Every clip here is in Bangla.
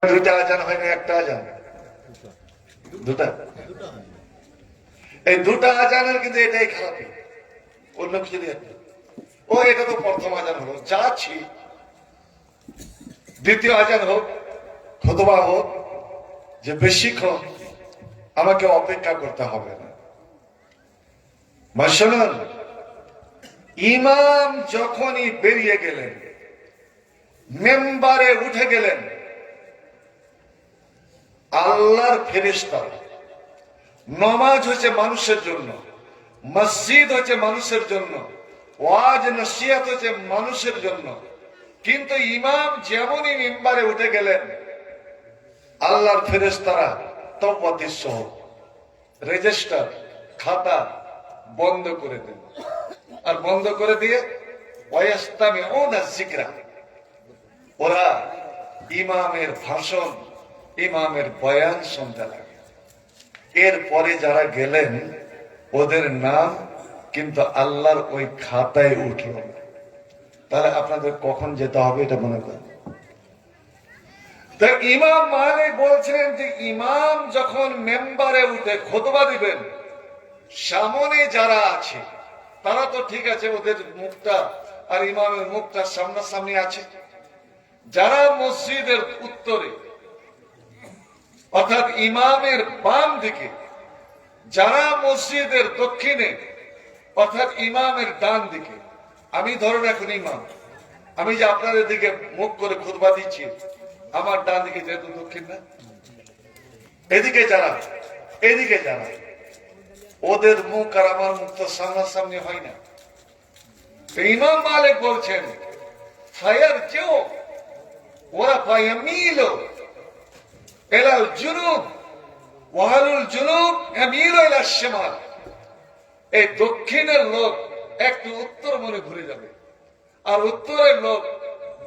দুইটা আজান হয় না, একটা আজান, দুটা। এই দুটা আজানের কিন্তু এটাই খারাপ, অন্য কিছু দিয়ে ও এটা তো প্রথম আজান হলো, যাচ্ছি দ্বিতীয় আজান হোক, খুতবা হোক, যে বেশিক্ষণ আমাকে অপেক্ষা করতে হবে না। শুনুন, ইমাম যখনই বেরিয়ে গেলেন, মেম্বারে উঠে গেলেন, আল্লাহর ফেরেশতা, নমাজ হচ্ছে মানুষের জন্য, মসজিদ হচ্ছে মানুষের জন্য, ওয়াজ নসিহত হচ্ছে মানুষের জন্য, কিন্তু ইমাম যেমনই মেম্বারে উঠে গেলেন, আল্লাহর ফেরেশতারা তওবাতিস সহ রেজিস্টার খাতা বন্ধ করে দেন, আর বন্ধ করে দিয়ে ওয়ায়াস্তামিউনা যিকরা, ওরা ইমামের ভাষণ, ইমামের বয়ান শুনতে লাগে। এরপরে যারা গেলেন ওদের নাম কিন্তু আল্লাহর ওই খাতায় উঠল না। তাহলে আপনাদের কখন যেতে হবে এটা মনে করেন। তো ইমাম মালিক বলছিলেন যে ইমাম যখন মেম্বারে উঠে খুতবা দিবেন, সামনে যারা আছে তারা তো ঠিক আছে, ওদের মুখটা আর ইমামের মুখটা সামনাসামনি আছে। যারা মসজিদের উত্তরে অর্থাৎ ইমামের বাম দিকে, যারা মসজিদের দক্ষিণে অর্থাৎ ইমামের ডান দিকে, আমি ধরুন এখন ইমাম, আমি যে আপনাদের দিকে মুখ করে খুতবা দিচ্ছি, আমার ডান দিকে যেহেতু দক্ষিণ না, এদিকে যারা ওদের মুখ আর আমার মুখ তো সামনাসামনি হয় না। ইমাম মালিক বলছেন ফায়ার কেউ ওরা ফায়ামিল ইলাল জুনুব ওয়াহালুল জুনুব ইয়ামিলু ইলা শিমাল, এই দক্ষিণের লোক একটু উত্তর মনে ঘুরে যাবে, আর উত্তরের লোক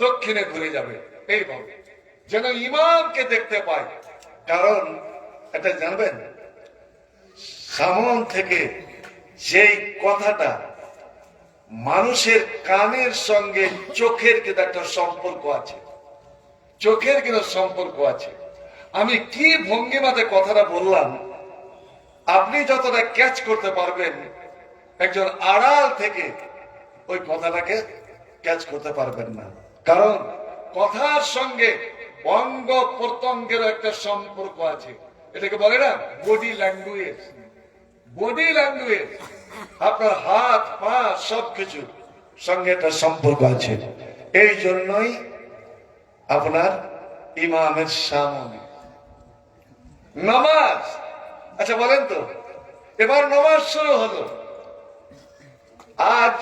দক্ষিণে ঘুরে যাবে, এইভাবে যেন ইমামকে দেখতে পায়। কারণ এটা জানবেন, সামন থেকে যেই কথাটা মানুষের কানের সঙ্গে চোখের কিন্তু একটা সম্পর্ক আছে, চোখের কিন্তু সম্পর্ক আছে। আমি কি ভঙ্গিমাতে কথাটা বললাম আপনি যতটা ক্যাচ করতে পারবেন, একজন আড়াল থেকে ওই কথাটাকে ক্যাচ করতে পারবেন না। কারণ কথার সঙ্গে অঙ্গ প্রত্যঙ্গের একটা সম্পর্ক আছে, এটাকে বলে না বডি ল্যাঙ্গুয়েজ। বডি ল্যাঙ্গুয়েজ, আপনার হাত পা সবকিছু সঙ্গে একটা সম্পর্ক আছে। এই জন্যই আপনার ইমামের সামনে নামাজ। আচ্ছা বলেন তো, এবার নামাজ শুরু হলো। আজ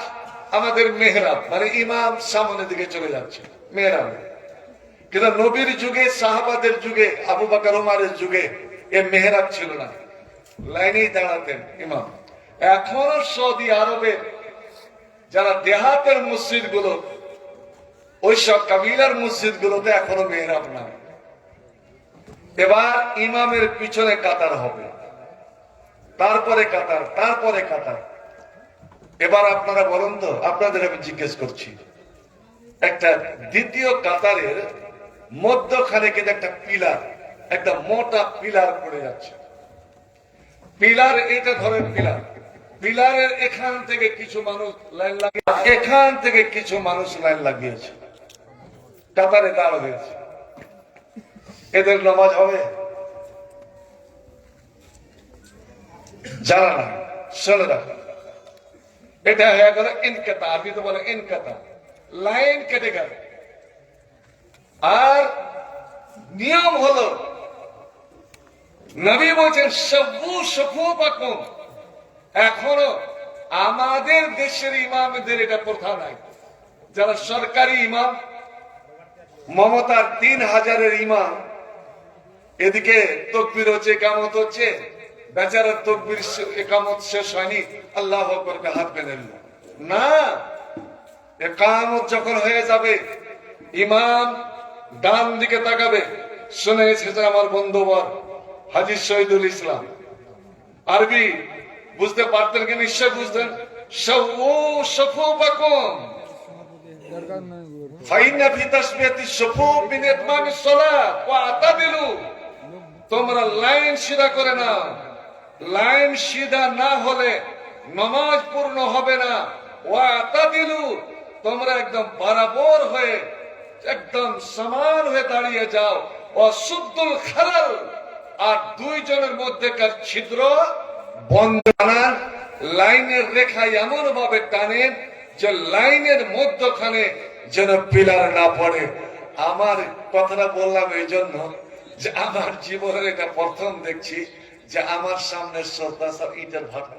আমাদের মেহরাব মানে ইমাম সামনের দিকে চলে যাচ্ছে মেহরাব, কিন্তু নবীর যুগে, সাহাবাদের যুগে, আবু বকর ওমরের যুগে এ মেহরাব ছিল না, লাইনেই দাঁড়াতেন ইমাম। এখনো সৌদি আরবের যারা দেহাতের মসজিদ গুলো, ওইসব কাবিলার মসজিদ গুলোতে এখনো মেহরাব নাই। এবার ইমামের পিছনে কাতার হবে, তারপরে কাতার, তারপরে কাতার। এবার আপনারা বলুন তো, আপনাদের আমি জিজ্ঞেস করছি, একটা দ্বিতীয় কাতারের মধ্যখানে কিন্তু একটা পিলার, একটা মোটা পিলার পড়ে যাচ্ছে। পিলার, এটা ধরেন পিলার, পিলারের এখান থেকে কিছু মানুষ লাইন লাগিয়ে, এখান থেকে কিছু মানুষ লাইন লাগিয়েছে, কাতারে দাঁড় হয়েছে। এদের নামাজ হবে? জানা না, শুনে রাখো, এটা হয়ে গেল ইনকাতা। আপনি তো বলে ইনকাতা, লাইন কেটে গেল। আর নিয়ম হলো, নবী বলছেন সব্বু সুফুফাকুম, এখনো আমাদের দেশের ইমামদের এটা প্রথা নাই। যারা সরকারি ইমাম, মমতার 3000-এর ইমাম, এদিকে তাকবীর হচ্ছে, ইকামত হচ্ছে, বেচারার তাকবীর ইকামত শেষ হয়নি, আল্লাহু আকবার কে হাত বেঁধে নিল না। ইকামত যখন হয়ে যাবে, ইমাম ডান দিকে তাকাবে। শুনে এসেছে আমার বন্ধুবর হাজী শহীদুল ইসলাম, আরবি বুঝতে পারতেন কি? নিশ্চয় বুঝতেন। সব্বু সুফুফাকুম, ফাইন্না ফি তাসবিয়াতিস সুফুফ মিন ইতমামিস সালাত ওয়া আতাদিলু, তোমরা লাইন সিধা করে নাও। লাইন সিধা না হলে নামাজ পূর্ণ হবে না। ওয়া আতাদিলু, তোমরা একদম বরাবর হয়ে একদম সমান হয়ে দাঁড়িয়ে যাও। ওয়া সুদ্দুল খালাল, আর দুইজনের মধ্যেকার ছিদ্র বন্ধ বানান। লাইনের রেখা এমন ভাবে টানেন যে লাইনের মধ্যখানে যেন পিলার না পড়ে। আমার কথাটা বললাম এই জন্য যে আমার জীবনের এটা প্রথম দেখছি যে আমার সামনে শ্রদ্ধা সব ইটের ভাটা,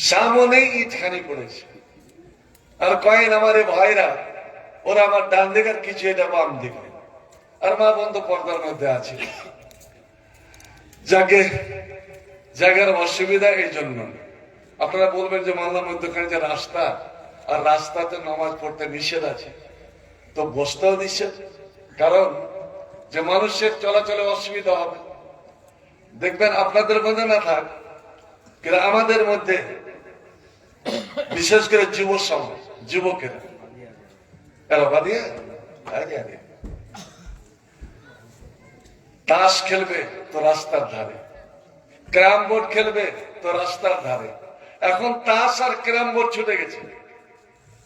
সামনে ইট খানি পড়েছে। আর কয়েন আমার ভাইরা, ওরা আমার ডান দিকে আর কিছু এটা বাম দিকে, আর মা বন্ধু পর্দার মধ্যে আছে। যাকে জায়গার অসুবিধা এই জন্য। আপনারা বলবেন যে মাল্লার মধ্যখানে যে রাস্তা, আর রাস্তাতে নামাজ পড়তে নিষেধ আছে, তো বসতেও নিষেধ, কারণ যে মানুষের চলাচলে অসুবিধা হবে। দেখবেন আপনাদের মধ্যে না থাক, কিন্তু আমাদের মধ্যে বিশেষ করে যুব সমাজ, যুবকেরা এরা বাদিয়া তাস খেলবে তো রাস্তার ধারে, ক্যারাম বোর্ড খেলবে তো রাস্তার ধারে। এখন তাস আর ক্যারাম বোর্ড ছুটে গেছে,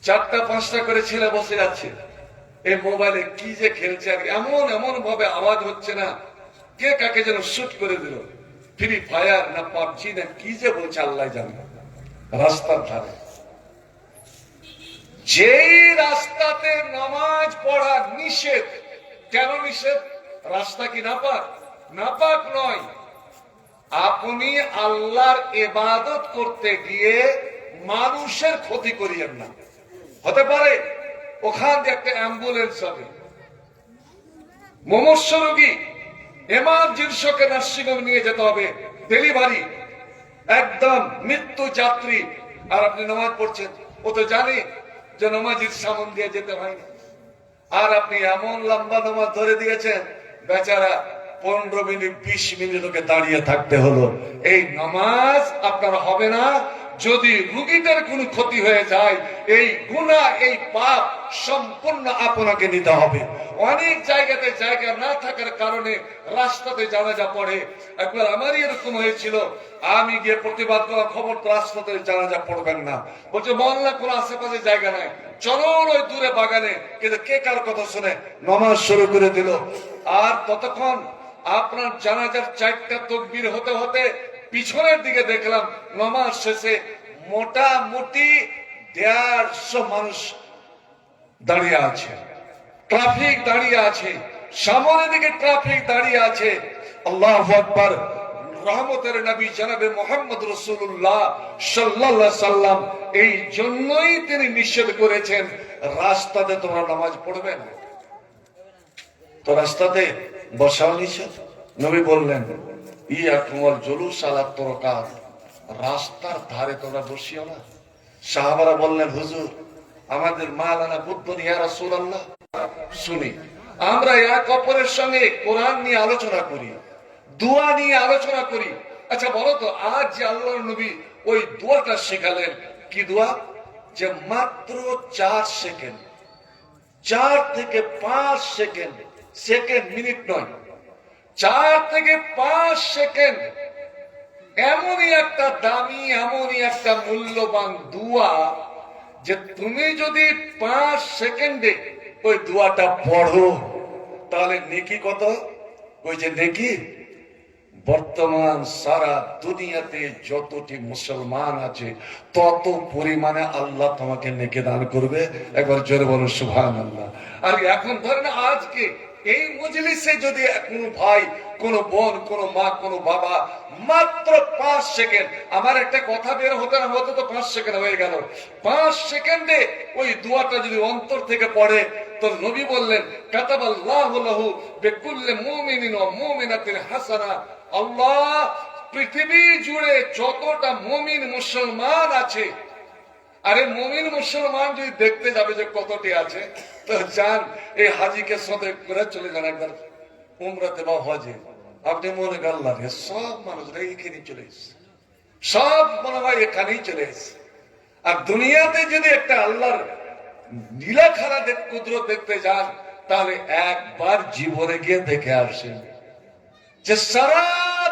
4টা 5টা করে ছেলে বসে যাচ্ছে এই মোবাইলে কি যে খেলছে। আর এমন এমন ভাবে আওয়াজ হচ্ছে না, কে কাকে যেন শুট করে দিল, ফ্রি ফায়ার না পাবজি না কি যে বলছে আল্লাহ জানে। রাস্তার ধারে, যেই রাস্তাতে নামাজ পড়া নিষেধ। কেন নিষেধ? রাস্তা কি নাপাক? নাপাক নয়। আপনি আল্লাহর ইবাদত করতে গিয়ে মানুষের ক্ষতি করিয়েন না। হতে পারে ওখান দিয়ে একটা অ্যাম্বুলেন্স হবে, মুমূর্ষু রোগী, এমার্জেন্সিকে নার্সিংহোমে নিয়ে যেতে হবে, ডেলিভারি, একদম মৃত্যু যাত্রী, আর আপনি নামাজ পড়ছেন। ও তো জানে যে নামাজের সামন দিয়ে যেতে হয় না, আর আপনি এমন লম্বা নামাজ ধরে দিয়েছেন, বেচারা 15 মিনিট 20 মিনিট ওকে দাঁড়িয়ে থাকতে হলো। এই নামাজ আপনার হবে না। যদি রুগীটার কোনো ক্ষতি হয়ে যায়, এই গুনাহ, এই পাপ সম্পূর্ণ আপনাকে নিতে হবে। অনেক জায়গাতে জায়গা না থাকার কারণে রাস্তাতে জানাজা পড়ে। একবার আমারই এরকম হয়েছিল, আমি গিয়ে প্রতিবাদ করা, খবর তো রাস্তাতে জানাজা পড়বেন না। বলছে মহল্লা কোনো আশেপাশে জায়গা নাই, চলুন ওই দূরে বাগানে। কিন্তু কে কার কথা শুনে নামাজ শুরু করে দিল। আর ততক্ষণ আপনার জানাজার 4টা তাকবীর হতে হতে পিছনের দিকে দেখলাম নামাজ শেষে মোটামুটি 150 মানুষ দাঁড়িয়ে আছে, ট্রাফিক দাঁড়িয়ে আছে, সামনের দিকে ট্রাফিক দাঁড়িয়ে আছে। আল্লাহু আকবার। রহমতের নবী জনাবে মুহাম্মদ রাসূলুল্লাহ সাল্লাল্লাহু আলাইহি সাল্লাম এই জন্যই তিনি নিষেধ করেছেন, রাস্তাতে তোমরা নামাজ পড়বে না। তো রাস্তাতে বসাও নিষেধ। নবী বললেন ইয়াকুমুল জুলুস আলা তুরকাত, রাস্তার ধারে তোমরা বসিও না। সাহাবারা বললেন হুজুর আমাদের মাল আনা বুদ্ধনি ইয়া রাসূলুল্লাহ। শুনি, আমরা এক অপরের সঙ্গে কোরআন নিয়ে আলোচনা করি, দোয়া নিয়ে আলোচনা করি। আচ্ছা বলো তো, আজ যে আল্লাহর নবী ওই দোয়াটা শেখালেন, কি দোয়া? যে মাত্র 4 সেকেন্ড, 4 থেকে 5 সেকেন্ড, সেকেন্ড মিনিট নয়, 4 থেকে 5 সেকেন্ড এমনই একটা দামি, এমনই একটা মূল্যবান দোয়া যে তুমি যদি 5 সেকেন্ডে ওই দোয়াটা পড়ো তাহলে নেকি কত? ওই যে নেকি বর্তমান সারা দুনিয়াতে যতটি মুসলমান আছে তত পরিমাণে আল্লাহ তোমাকে নেকি দান করবে। একবার জোরে বলো সুবহানাল্লাহ। আর এখন ধরেন আজকে এই মজলিসে যদি কোনো ভাই, কোনো বোন, কোনো মা, কোনো বাবা মাত্র 5 সেকেন্ড, আমার একটা কথা বের হতে না হতে তো 5 সেকেন্ড হয়ে গেল, 5 সেকেন্ডে ওই দোয়াটা যদি অন্তর থেকে পড়ে, তো নবী বললেন কাতাবাল্লাহু লাহু বিকুল্লি মুমিনিন ওয়া মুমিনাতিন হাসানা। আল্লাহ পৃথিবী জুড়ে যতটা মুমিন মুসলমান আছে, আরে মুমিন মুসলমান যদি দেখতে যাবে যে কতটি আছে, তো যান এই হাজিকে সাথে করে চলে যান একবার উমরাতে বা হজে। আপনি মনে করলেন সব মানুষরা এখানেই চলে এসছে, সব মনে হয় এখানেই চলে এসছে। আর দুনিয়াতে যদি একটা আল্লাহর নীলা খেলা কুদরত দেখতে যান, তাহলে একবার জীবনে গিয়ে দেখে আসেন যে সারা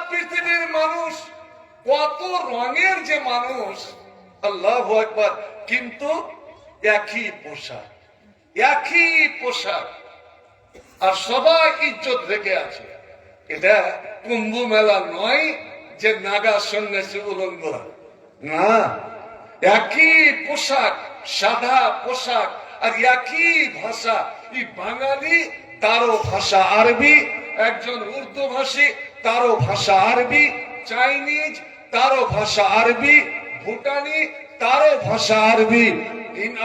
পৃথিবীর মানুষ কত রঙের যে মানুষ, আল্লাহু আকবার, কিন্তু একই পোশাক, একই পোশাক, আর সবাই ইজ্জত রেখে আছে। এটা কুম্ভ মেলা নয় যে নাগা সন্ন্যাসী উলঙ্গরা, না, একই পোশাক, সাদা পোশাক, আর একই ভাষা। এই বাঙালি, তারও ভাষা আরবি, একজন উর্দু ভাষী, তারও ভাষা আরবি, চাইনিজ, তারও ভাষা আরবি, ভুটানি, তারও ভাষা আরবি,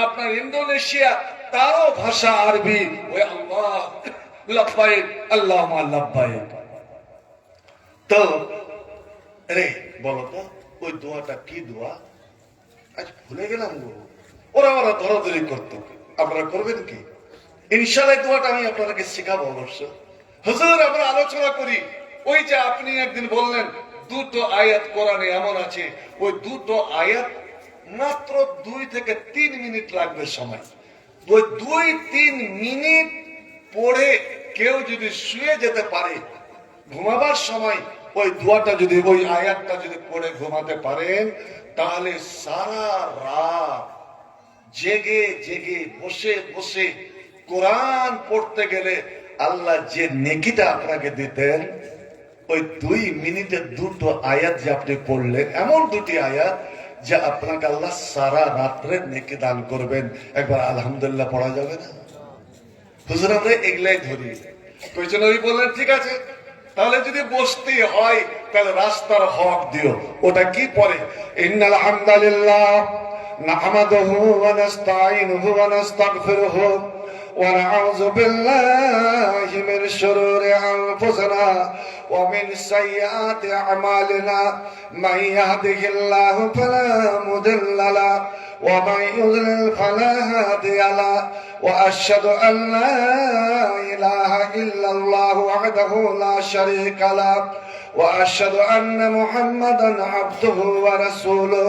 আপনার ইন্দোনেশিয়া, তারও ভাষা আরবি। ওই আল্লাহ লাব্বাইক আল্লাহুম্মা লাব্বাইক। তো রে বলো তো, ওই দোয়াটা কি দোয়া? আজ ভুলে গেলাম গো। ওরা ধরাধরি করতো, আপনারা করবেন কি? ইনশাআল্লাহ দোয়াটা আমি আপনাদেরকে শেখাবো অবশ্য। হুজুর, আমরা আলোচনা করি, ওই যে আপনি একদিন বললেন দুটো আয়াত কোরআনে এমন আছে, ওই দুটো আয়াত মাত্র 2 থেকে 3 মিনিট লাগবে সময়। ওই 2-3 মিনিট পড়ে কেউ যদি শুয়ে যেতে পারে, ঘুমাবার সময় ওই দোয়াটা যদি, ওই আয়াতটা যদি পড়ে ঘুমাতে পারেন, তাহলে সারা রাত জেগে জেগে বসে বসে কোরআন পড়তে গেলে আল্লাহ যে নেকিটা আপনাকে দিতেন, ওই 2 মিনিটে দুটো আয়াত যে আপনি পড়লেন, এমন দুটি আয়াত যে আপনাকে আল্লাহ সারা রাত্রের নেকি দান করবেন। একবার আলহামদুলিল্লাহ পড়া যাবে না? হুজুর, আমরা এগুলাই ধরি। ওই জন্য ওই বললেন ঠিক আছে, তাহলে যদি বসতে হয় তাহলে রাস্তার হক দিও। ওটা কি পড়ে? ইন্নাল হামদালিল্লাহ নাহমাদুহু ওয়া নাস্তাঈনুহু ওয়া নাস্তাগফিরুহু ওয়া নাউযু বিল্লাহি মিন শুরুরি আনফুসিনা ওয়া মিন সাইয়্যাতি আমালিনা মান ইয়াহদিহিল্লাহু ফালা মুদিল্লা লাহু ওয়া মান ইউদ্লিল ফালা হাদিয়া লাহু ওয়া আশহাদু আন লা ইলাহা ইল্লাল্লাহু ওয়াহদাহু লা শারীকা লাহু وأشهد أن محمدا عبده ورسوله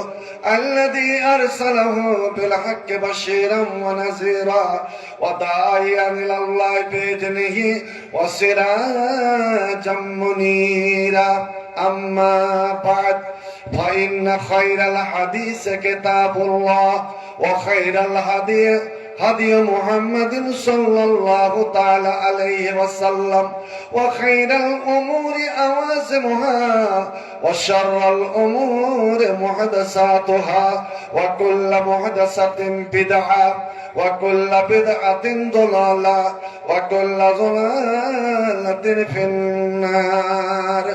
الذي أرسله بالحق بشيرا ونذيرا وداعيا إلى الله بإذنه وسراجا منيرا أما بعد فإن خير الحديث كتاب الله وخير الهدي هدي محمد صلى الله تعالى عليه وسلم وخير الأمور أوازمها وشر الأمور محدثاتها وكل محدثة بدعة وكل بدعة ضلالة وكل ضلالة في النار.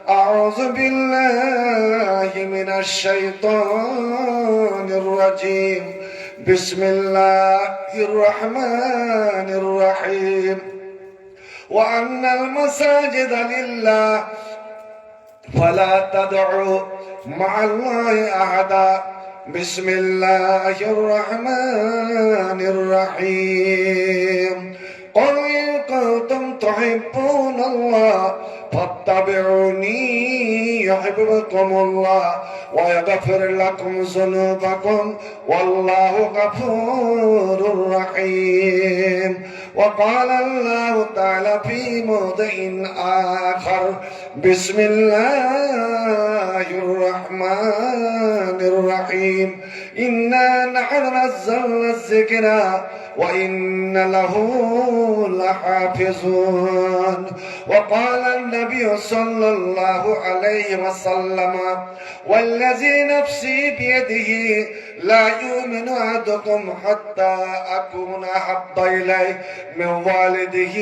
أعوذ بالله من الشيطان الرجيم. بسم الله الرحمن الرحيم. وأن المساجد لله فلا تدعوا مع الله أحدا. بسم الله الرحمن الرحيم. قل إن كنتم تحبون الله فاتبعوني يحببكم الله ويغفر لكم ذنوبكم والله غفور رحيم. وقال الله تعالى في موضع آخر بسم الله الرحمن الرحيم. إنا نحن نزلنا الذكر وإن له لحافظون. وقال النبي صلى الله عليه وسلم والذي نفسي بيده لا يؤمن أحدكم حتى أكون أحب إليه من والده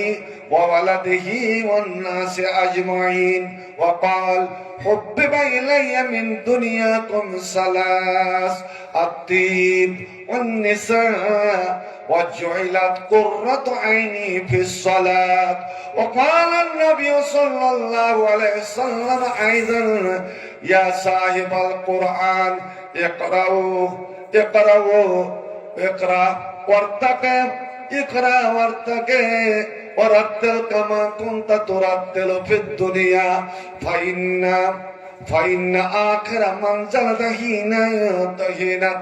وولده والناس أجمعين. وقال حبب إلي من دنياكم ثلاث: الطيب والنساء وجعلت قرة عيني في الصلاة. وقال النبي صلى الله عليه وسلم أيضا يا صاحب القرآن اقرأوا اقرأوا اقرأ وارتقب اقرأ وارتقي ورتل كما كنت ترتل في الدنيا فإن فإن آخر منزلة حين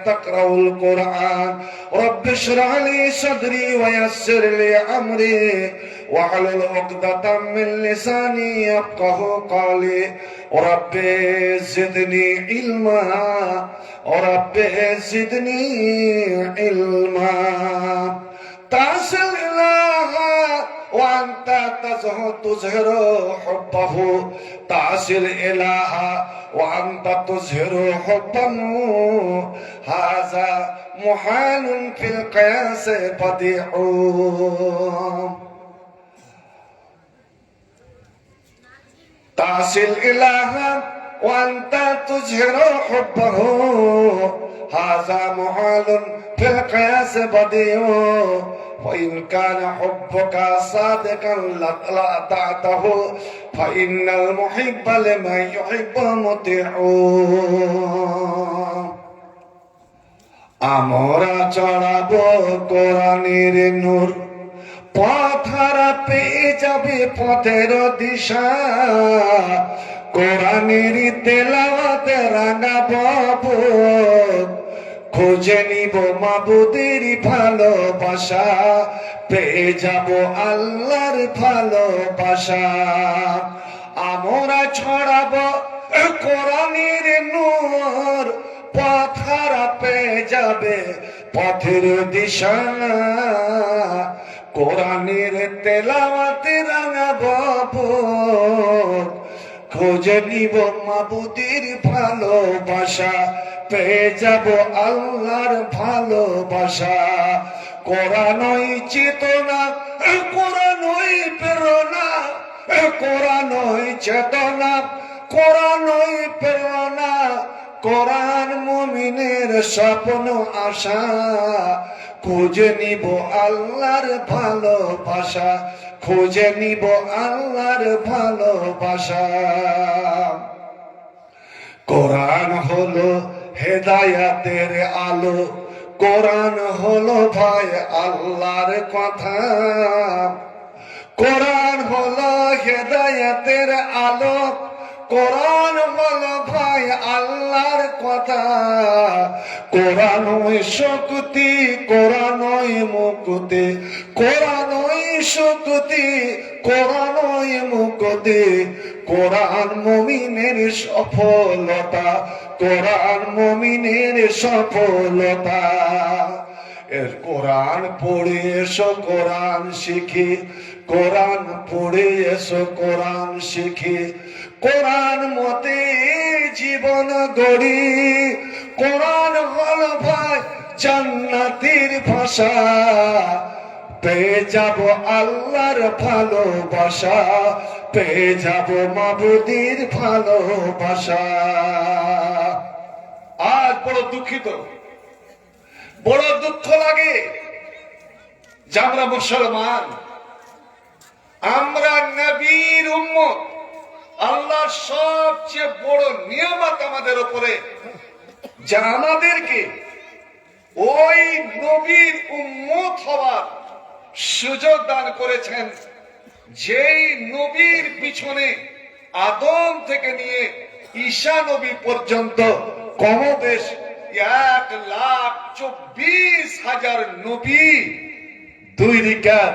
تقرأ القرآن رب اشرح لي صدري ويسر لي أمري واحلل عقدة من لساني يفقه قولي رب زدني علما رب زدني علما تصل إلها وأنت تظهر حبه تصل إلها وأنت تظهر حبه هذا محال في القياس بديع تصل إلها وأنت تظهر حبه هذا محال في القياس بديع وإن كان حبك صادقا لأطعته فإن المحب لمن يحب مطيع আমরা চড়াবো কোরআনের নূর পথ হারা পেয়ে যাবে পথের দিশা কোরআনের তেলাওয়াতে রাঙাবো খুঁজে নিব মাবুদের ভালোবাসা পেয়ে যাব আল্লাহর ভালোবাসা আমরা ছড়াবো কোরআনের নূর পথ হারা পেয়ে যাবে পথের দিশা কোরআনের তেলাওয়াতে রাঙাবো খুঁজে নিব মাবুদের ভালোবাসা পেয়ে যাব আল্লাহর ভালোবাসা কোরআনই চেতনা কোরআনই প্রেরণা কোরআনই চেতনা কোরআনই প্রেরণা কোরআন মুমিনের স্বপ্ন আশা খুঁজে নিব আল্লাহর ভালোবাসা খুঁজে নিব আল্লাহর ভালোবাসা কোরআন হলো হেদায়াতের আলো কোরআন হলো ভাই আল্লাহর কথা কোরআন হলো হেদায়াতের আলো কোরআন হলো ভাই আল্লাহর কথা কোরআনই শক্তি কোরআনই মুক্তি কোরআনই শক্তি কোরআনই মুক্তি কোরআন মুমিনের সফলতা কোরআন মুমিনের সফলতা এর কোরআন পড়ে এসো কোরআন শিখি কোরআন পড়ে এসো কোরআন শিখি কোরআন মতে জীবন গড়ি কোরআন হল ভাই জান্নাতের ভাষা পেয়ে যাব আল্লাহর ভালোবাসা পেয়ে যাব মাবুদের ভালোবাসা আজ বড় দুঃখিত বড় দুঃখ লাগে যে আমরা মুসলমান আমরা নবীর উম্মত আল্লাহর সবচেয়ে বড় নিয়ামত আমাদের উপরে যা আমাদেরকে ওই নবীর উম্মত হওয়ার সুযোগ দান করেছেন যেই নবীর পিছনে আদম থেকে নিয়ে ঈসা নবী পর্যন্ত কমবেশ 1,24,000 নবী 2 রাকাত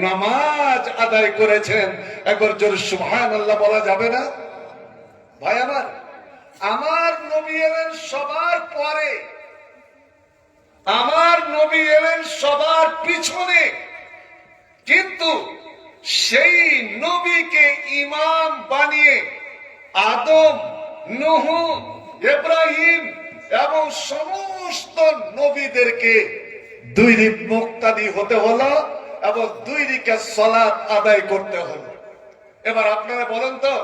নামাজ আদায় করেছেন একবার জোরে সুবহানাল্লাহ বলা যাবে না ভাই আমার নবী এলেন সবার পরে আমার নবী এলেন সবার পিছনে কিন্তু সেই নবীকে ইমাম বানিয়ে আদম নূহ ইব্রাহিম এবং সমস্ত নবীদেরকে 2 রাকাত মুক্তাদি হতে হলো এবং 2 রাকাত সালাত আদায় করতে হলো এবার আপনারা বলেন তো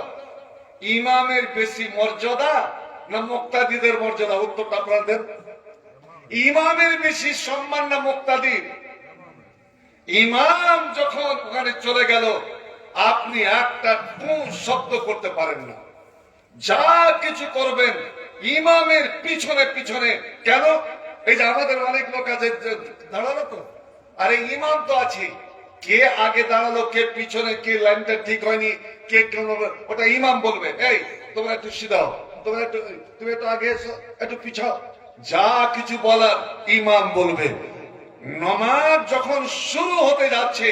ইমামের বেশি মর্যাদা না মুক্তাদিদের মর্যাদা উত্তরটা আপনারা দেন ইমামের বেশি সম্মান না মুক্তাদির ইমাম যখন ওখানে চলে গেল আপনি একটা শব্দ করতে পারেন না যা কিছু করবেন ইমামের পিছনে পিছনে কেন এই যে আমাদের অনেক লোক আছে দাঁড়ালো তো আরে ইমাম তো আছে কে আগে দাঁড়ালো কে পিছনে কে লাইনটা ঠিক হয়নি কে ওটা ইমাম বলবে এই তোমরা একটু সিধাও তুমি একটু আগে এসো, একটু পিছাও, যা কিছু বলার ইমাম বলবে। নামাজ যখন শুরু হতে যাচ্ছে,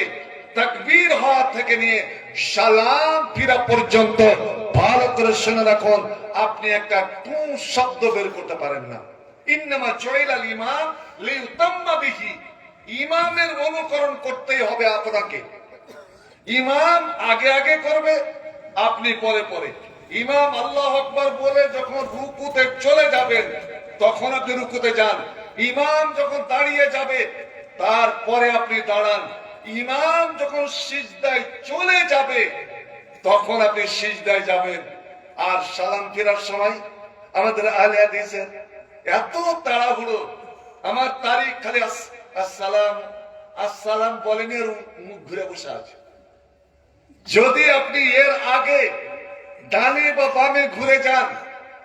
তাকবীর হওয়া থেকে নিয়ে সালাম ফিরা পর্যন্ত ভালো করে শুনে রাখুন, আপনি একটা কোন শব্দ বের করতে পারেন না। ইন্নামা জুইলাল ইমাম লিইউতাম্মা বিহি, ইমামের অনুকরণ করতেই হবে আপনাকে। ইমাম আগে আগে করবে, আপনি পরে পরে। ইমাম আল্লাহ আকবার বলে যখন রুকুতে চলে যাবেন, তখন আপনি রুকুতে যান। ইমাম যখন দাঁড়িয়ে যাবে, তারপরে আপনি দাঁড়ান। ইমাম যখন সিজদায় চলে যাবে, তখন আপনি সিজদায় যাবেন। আর সালাম ফেরার সময় আমাদের আহলে হাদিসের এত তাড়াহুড়ো, আমার তারিখ খালি আসসালাম আসসালাম বলেনি, আর মুখ ঘুরে বসে আছে। যদি আপনি এর আগে ডানে বা বামে ঘুরে যান,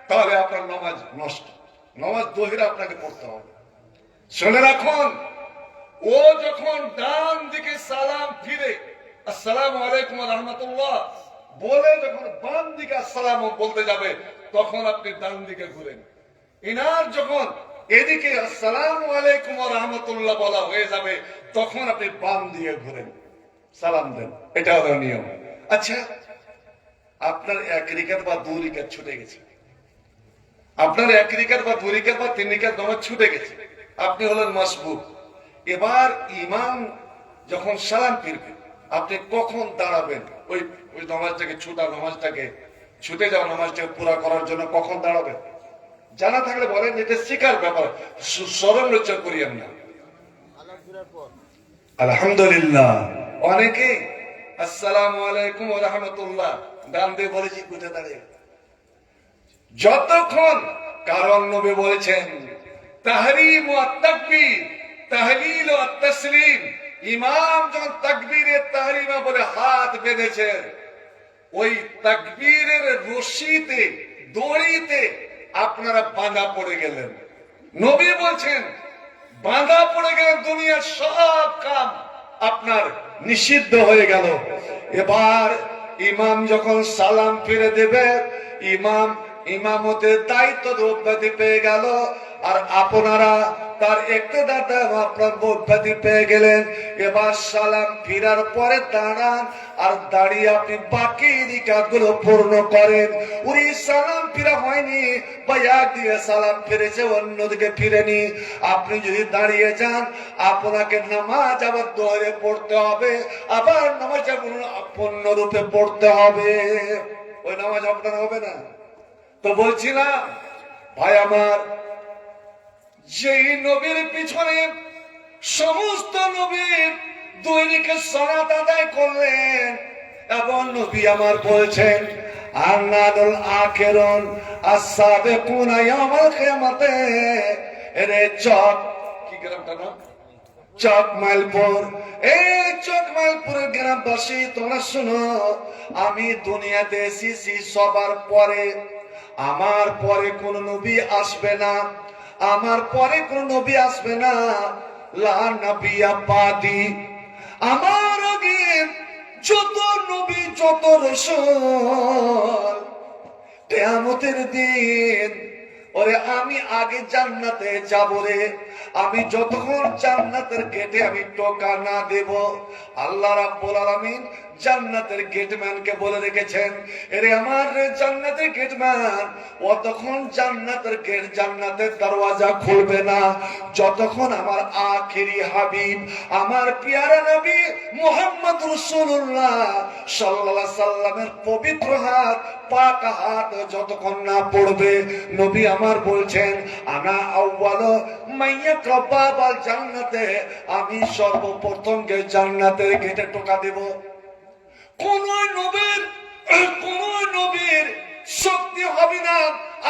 তাহলে আপনার নামাজ নষ্ট। নামাজ দোহিরা আপনাকে পড়তে হবে। শুনে রাখুন, ও যখন ডান দিকে সালাম ফিরে আসসালামু আলাইকুম ওয়া রাহমাতুল্লাহ বলে যখন বাম দিকে আসসালাম বলতে যাবে, তখন আপনি ডান দিকে ঘুরেন। ইনার যখন এদিকে আসসালামু আলাইকুম ওয়া রাহমাতুল্লাহ বলা হয়ে যাবে, তখন আপনি বাম দিকে ঘুরেন, সালাম দেন। এটা হলো নিয়ম। আচ্ছা, আপনার এক রিকাত বা দু রিকাত ছুটে গেছে, আপনার এক রিকাত বা দু রিকাত বা তিন রিকাত নামাজ ছুটে গেছে, আপনি হলেন মাসবুক। এবার ইমাম যখন সালাম ফিরবে, আপনি কখন দাঁড়াবেন? ওই ওই নামাজটাকে ছুটে যাওয়া নামাজটাকে পুরা করার জন্য কখন দাঁড়াবেন? জানা থাকলে বলেন, এটা শিকার ব্যাপার, স্মরণ লজ্জা করিয়েন না। আলহামদুলিল্লাহ, অনেকে আসসালামু আলাইকুম ওয়া রাহমাতুল্লাহ ডান দিয়ে বলেছি, কোথায় দাঁড়িয়ে যতক্ষণ, কারণ নবী বলেছেন তাহরিম ওয়া তাকবীর, তাহলিল ওয়া তাসলিম। ইমাম যখন তাকবীরে তাহরিমা বলে হাত বেঁধেছেন, ওই তাকবীরের রশিতে, দড়িতে আপনারা বাঁধা পড়ে গেলেন। নবী বলছেন বাঁধা পড়ে গেলেন, দুনিয়ার সব কাম আপনার নিষিদ্ধ হয়ে গেল। এবার ইমাম যখন সালাম ফিরে দেবে, ইমামতের দায়িত্ব রোববাদী পেয়ে গেল, আর আপনারা তার ইক্তেদাতে আপনার রোববাদী পেয়ে গেলেন। এবার সালাম ফিরার পরে দাঁড়ান, আর দাঁড়িয়ে আপনি বাকি রিকাতগুলো পূর্ণ করেন। উনি সালাম ফিরা হয়নি বা একদিকে সালাম ফিরেছে, অন্যদিকে ফিরেনি, আপনি যদি দাঁড়িয়ে যান, আপনাকে নামাজ আবার দোহরে পড়তে হবে, আবার নামাজ পূর্ণরূপে পড়তে হবে। ওই নামাজ আপনার হবে না। তো বলছিলাম ভাই আমার, যেই নবীর পিছনে সমস্ত নবীর দৈনিকের সালাত আদায় করলেন, এবং নবী আমার বলছেন আন্নাদুল আখিরুন আস-সাবিকুনা ইয়াউমাল কিয়ামাতে। এরে চক, কি গ্রামটা নাম? চকমাইলপুর। এই চকমাইলপুরের গ্রামবাসী, তোমরা শুনো, আমি দুনিয়াতে এসেছি সবার পরে। আমার পরে কোন নবী আসবে না, আমার পরে কোন নবী আসবে না। লা নবিয়্যা বাদি, আমার আগে যত নবী, যত রাসূল, কিয়ামতের দিন ওরে আমি আগে জান্নাতে যাব রে। আমি যতক্ষণ জান্নাতের গেটে আমি টোকা না দেব, আল্লাহ রাব্বুল আলামিন জান্নাতের গেটম্যানকে বলে রেখেছেন, এরে আমার জান্নাতের গেটম্যান, অতক্ষণ জান্নাতের গেট, জান্নাতের দরওয়াজা খুলবে না যতক্ষণ আমার আখেরি হাবিব, আমার পিয়ারা নবী মুহাম্মদ রাসূলুল্লাহ সাল্লাল্লাহু আলাইহি সাল্লামের পবিত্র হাত, পাক হাত যতক্ষণ না পড়বে। নবী আমার বলছেন আনা আউয়ালু মাইয়াকরাবাল জান্নাতে, আমি সর্বপ্রথম জান্নাতের গেটে টোকা দেব। কোন নবীর শক্তি হবে না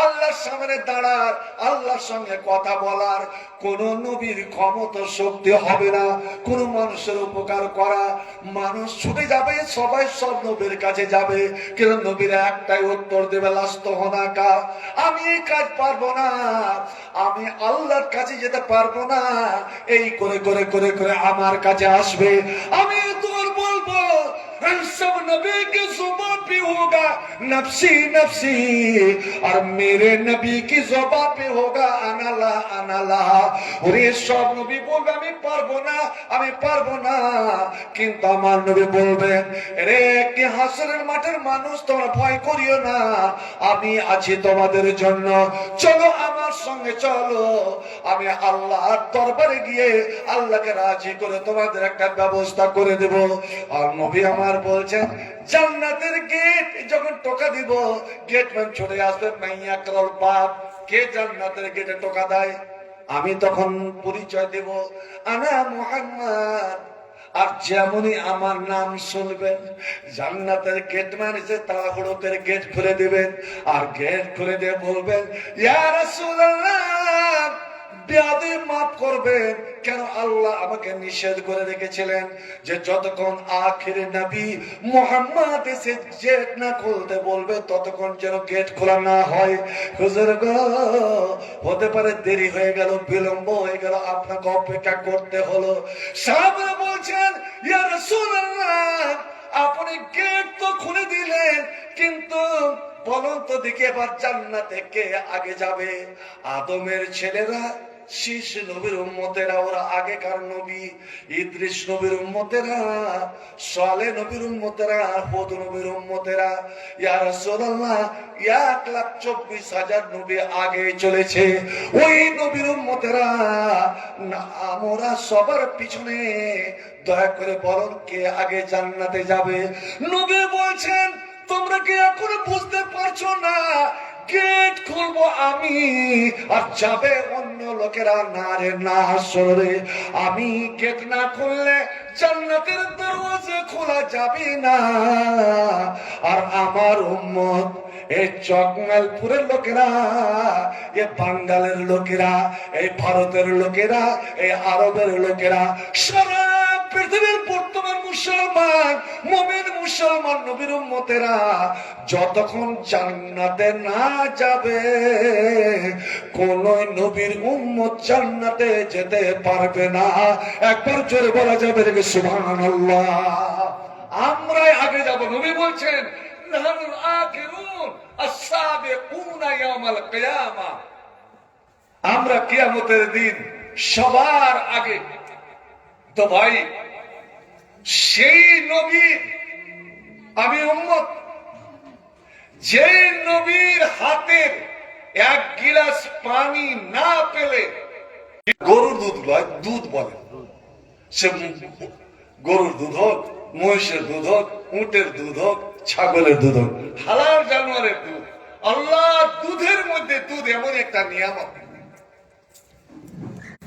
আল্লাহর সামনে দাঁড়ার, আল্লাহর সঙ্গে কথা বলার। কোন নবীর ক্ষমতা শক্তি হবে না কোন মানুষের উপকার করা। মানুষ ছুটে যাবে, সবাই সব নবীর কাছে যাবে, কিন্তু নবীর একটাই উত্তর দেবে, লাস্তহনাকা, আমি এই কাজ পারবো না, আমি আল্লাহর কাছে যেতে পারবো না। এই করে করে করে করে আমার কাছে আসবে, আমি তোর বলবো सब नबी की जुबान पे होगा नफसी नफसी, और मेरे नबी की जुबान पे होगा अनाला अनाला। और ये सब नबी বলবে আমি পারবো না, আমি পারবো না, কিন্তু আমার নবী বলবেন রে কি হাসরের মাঠের মানুষ তোমরা ভয় করিও না, আমি আছি তোমাদের জন্য, চলো আমার সঙ্গে চলো, আমি আল্লাহর দরবারে গিয়ে আল্লাহকে রাজি করে তোমাদের একটা ব্যবস্থা করে দেব। আর নবী আমার বলছেন জান্নাতের গেট যখন টোকা দিব গেটম্যান ছুটে আসবে, মাইয়া করল বাপ, কে জান্নাতের গেটে টোকা দেয়? আমি তখন পরিচয় দেব আনা মুহাম্মদ। আর যেমনই আমার নাম শুনবেন জান্নাতের গেটম্যান এসে তাড়াহুড়ো করে গেট খুলে দিবেন, আর গেট খুলে দিয়ে বলবেন ইয়া রাসূলুল্লাহ, বেয়াদবি মাফ করবেন, কেন আল্লাহ আমাকে নিষেধ করে রেখেছিলেন যে যতক্ষণ আখিরে নবী মুহাম্মদ এসে গেট না খুলতে বলবে ততক্ষণ যেন গেট খোলা না হয়। হুজুর গো, হতে পারে দেরি হয়ে গেল, বিলম্ব হয়ে গেল, আপনাকে অপেক্ষা করতে হলো। সাহাবারা বলছেন ইয়া রাসূলুল্লাহ, আপনি গেট তো খুলে দিলেন, কিন্তু বলুন তো দেখি এবার জান্নাতে কে আগে যাবে? আদমের ছেলেরা, শীষ নবীর উম্মতেরা, ওরা আগেকার নবী, ইদ্রিস নবীর উম্মতেরা, সালেহ নবীর উম্মতেরা, হুদ নবীর উম্মতেরা। ইয়া রাসূলুল্লাহ, 1,24,000 নবী আগে চলেছে, ওই নবীর উম্মতেরা না, আমরা সবার পিছনে, দয়া করে বলুন কে আগে জান্নাতে যাবে? নবী বলছেন তোমরা কি এখন বুঝতে পারছো না? গেট খুলবো আমি, আর যাবে অন্য লোকেরা। না রে না, আসলে আমি গেট না খুললে জান্নাতের দরওয়াজা খোলা যাবে না। আর আমার উম্মত, এই চকমালপুরের লোকেরা, এই বাঙ্গালের লোকেরা, এই ভারতের লোকেরা, এই আরবের লোকেরা, সারা পৃথিবীর বর্তমান মুসলমান, মুমিন মুসলমান নবীর উম্মতেরা যতক্ষণ জান্নাতে না যাবে কোন নবীর উম্মত জান্নাতে যেতে পারবে না। একবার জোরে বলা যাবে রে সুবহানাল্লাহ। আমরাই আগে যাব। নবী বলছেন নাহনুল আখিরুন আস-সাবিকুনা ইয়াউমাল কিয়ামা, আমরা কিয়ামতের দিন সবার আগে। তো ভাই, সেই নবীর আমি উম্মত, যে নবীর হাতের এক গিলাস পানি না পেলে, গরুর দুধ লয়, দুধ বলে, সে গরুর দুধ হোক, মহিষের দুধ হোক, উটের দুধ হোক, ছাগলের দুধ হোক, হালাল জানোয়ারের দুধ, আল্লাহ দুধের মধ্যে দুধ এমন একটা নিয়ামত।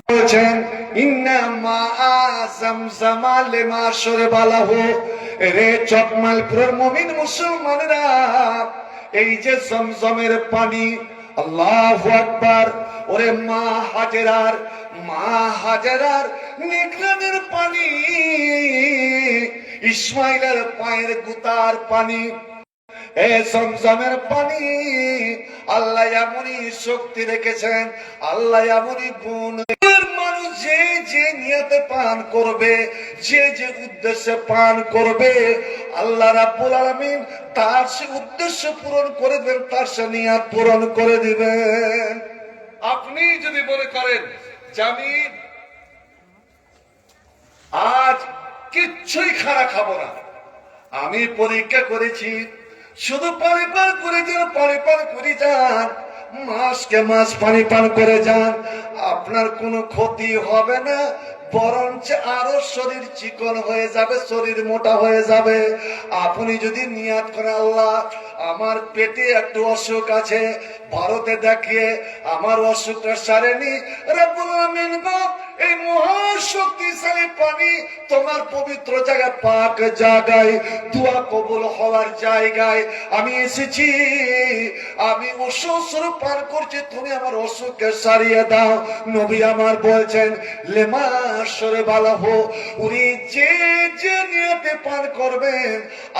বলছেন ইন্না মা যামযামা লিমা শুরবালাহু, রে চকমালপুরের মুমিন মুসলমানেরা, এই যে জমজমের পানি, আল্লাহু আকবার, ওরে মা হাজেরার নিগ্রানের পানি, ইসমাইলের পায়ের গুতার পানি, এ জমজমের পানি, আল্লাহ এমনই শক্তি রেখেছেন, আল্লাহ এমনই গুণ। মানুষ যে যে নিয়তে পান করবে, যে যে উদ্দেশ্যে পান করবে, আল্লাহ রাব্বুল আলামিন তার সে উদ্দেশ্য পূরণ করে দেবেন, তার সে নিয়ত পূরণ করে দিবেন। আপনি যদি মনে করেন যে আমি আজ কিচ্ছুই খানা খাবো না, আমি পরীক্ষা করেছি, শুধু পানি পান করে যান, পানি পান করে যান, মাসকে মাস পানি পান করে যান, আপনার কোনো ক্ষতি হবে না, বরঞ্চ আরো শরীর চিকন হয়ে যাবে, শরীর মোটা হয়ে যাবে। আপনি যদি নিয়াত করেন আল্লাহ আমার পেটে একটু অসুখ আছে, ভারতে দেখিয়ে আমার অসুখটা সারেনি, রব্বুল আমিন গো এই মহাশক্তিশালী পানি তোমার পবিত্র জায়গায়, পাক জায়গায়, দোয়া কবুল হওয়ার জায়গায় আমি এসেছি, আমি অসুখ স্বরূপ পান করছি, তুমি আমার অসুখকে সারিয়ে দাও। নবী আমার বলছেন লেমা শুরবালাহু, উনি যে যে নিয়তে পান করবেন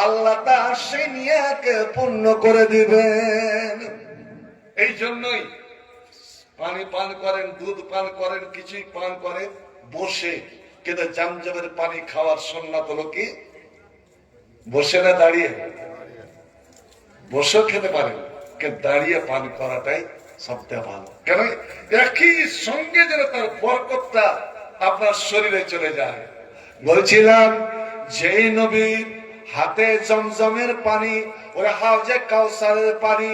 আল্লাহ তার সেই নিয়তকে পূর্ণ করে দিবেন। এই জন্যই পানি পান করেন, দুধ পান করেন, কিছুই পান করেন বসে, কিন্তু জামজামের পানি খাওয়ার সুন্নাত হলো কি বসে না দাঁড়িয়ে? বসেও খেতে পারেন, কিন্তু দাঁড়িয়ে পান করাটাই সবচেয়ে ভালো। কেন? একই সঙ্গে যেন তার বরকতটা আপনার শরীরে চলে যায়। বলছিলাম যেই নবীর হাতে জমজমের পানি, ওরে হাউজে কাউসারের পানি,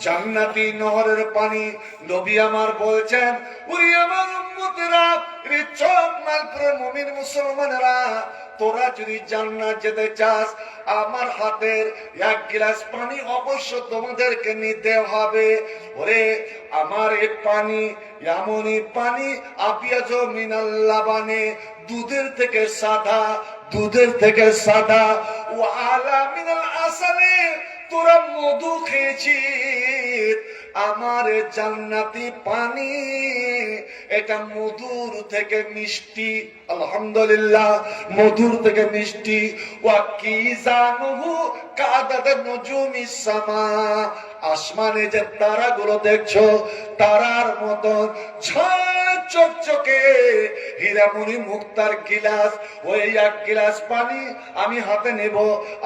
জান্নাতি নহরের পানি, নবী আমার বলছেন, ওরে আমার উম্মতেরা, রে চোখ মালপুরের মুমিন মুসলমানেরা, তোরা যদি জান্নাত যেতে চাস, আমার হাতের এক গ্লাস পানি অবশ্য তোমাদেরকে নিতে হবে। ওরে আমার এই পানি এমনই পানি, আপিয়াজ মিনাল লাবানে, দুধের থেকে সাদা, দুধের থেকে সাদা, ও আলা মিনাল আসালে, তোরা মধু খেয়েছিস, আমার জান্নাতি পানি এটা মধুর থেকে মিষ্টি। আলহামদুলিল্লাহ, মধুর থেকে মিষ্টি। ওয়া কি জানুহু কাদাদ নুজুমিস সামা, আসমানে যে তারাগুলো দেখছো, তারার মতন চকচকে হীরামণি মুক্তার গিলাস। ওই এক গিলাস পানি আমি হাতে নেব,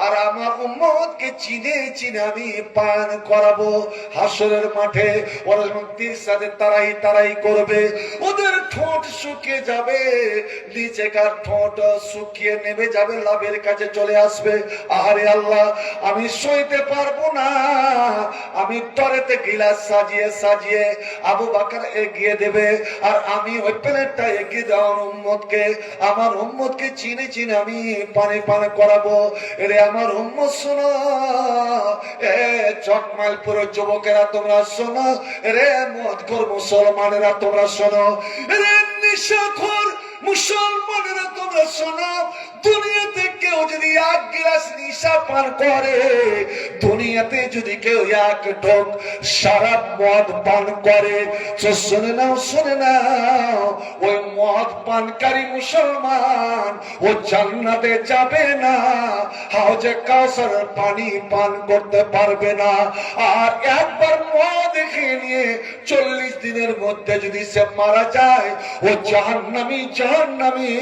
আর আমার উম্মতকে চিনে চিনে আমি পান করাবো। হাসরের মাঠে ওরা যখন তীর সাথে তারাই তারাই করবে, ওদের ঠোঁট শুকিয়ে যাবে, নিচেকার ঠোঁট শুকিয়ে নেমে যাবে, লাভের কাছে চলে আসবে। আরে আল্লাহ, আমি সইতে পারবো না। আমি তরেতে গিলাস সাজিয়ে সাজিয়ে আবু বকর এগিয়ে দেবে, আর আমি ওই প্লেটটা এগিয়ে দেওয়ার উম্মতকে, আমার উম্মতকে চিনে চিনে আমি পানি পান করাবো। এরে আমার উম্মত শোনো, এ চকমালপুর যুবকেরা তোমরা শোনো, রে মদখোর মুসলমানেরা তোমরা শোনো, রে নেশাখোর মুসলমানেরা তোমরা শোনো, দুনিয়াতে কেউ যদি এক গ্লাস নিশা পান করে, দুনিয়াতে যদি কেউ এক ঢোক সারা মদ পান করে, তো শুনে নাও, শুনে নাও, ওই মদ পানকারী মুসলমান ও জান্নাতে যাবে না, হাউজে কাউসারের পানি পান করতে পারবে না। আর একবার মদ খেয়ে নিয়ে 40 দিনের মধ্যে যদি সে মারা যায়, ও জাহান্নামী, জাহান্নামী,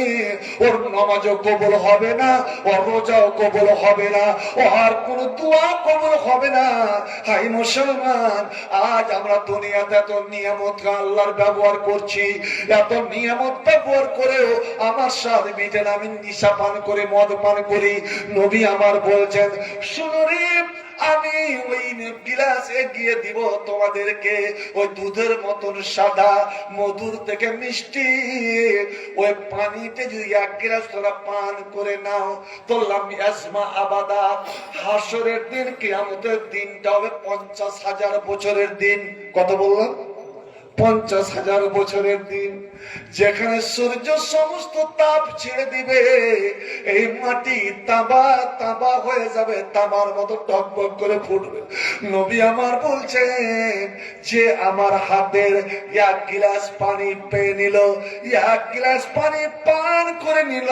ওর নামাজও কবুল হবে না, ওর রোজাও কবুল হবে না, ও আর কোন দোয়া কবুল হবে না। হাই মুসলমান, আজ আমরা দুনিয়াতে এত নিয়ামত আল্লাহর ব্যবহার করছি, এত নিয়ামত ব্যবহার করেও আমার স্বাদ মিটে না, আমি নিশা পান করে মদ পান করি। নবী আমার বলছেন, শুনো রে, আমি ওই গিলাস এগিয়ে দিব তোমাদেরকে, ওই দুধের মতন সাদা, মধুর থেকে মিষ্টি, ওই পানিতে যদি এক গিলাস তোরা পান করে নাও, তো লামিয়াসমা আবাদা, হাসরের দিন, কিয়ামতের দিনটা হবে 50,000 বছরের দিন। কত বললাম? 50,000 বছরের দিন, যেখানে সূর্য সমস্ত তাপ ছেড়ে দিবে, এই মাটি তাবা তাবা হয়ে যাবে, তামার মতো টকবক করে ফুটবে। নবী আমার বলছেন, যে আমার হাতের এক গিলাস পানি পেয়ে নিল, এক গিলাস পানি পান করে নিল,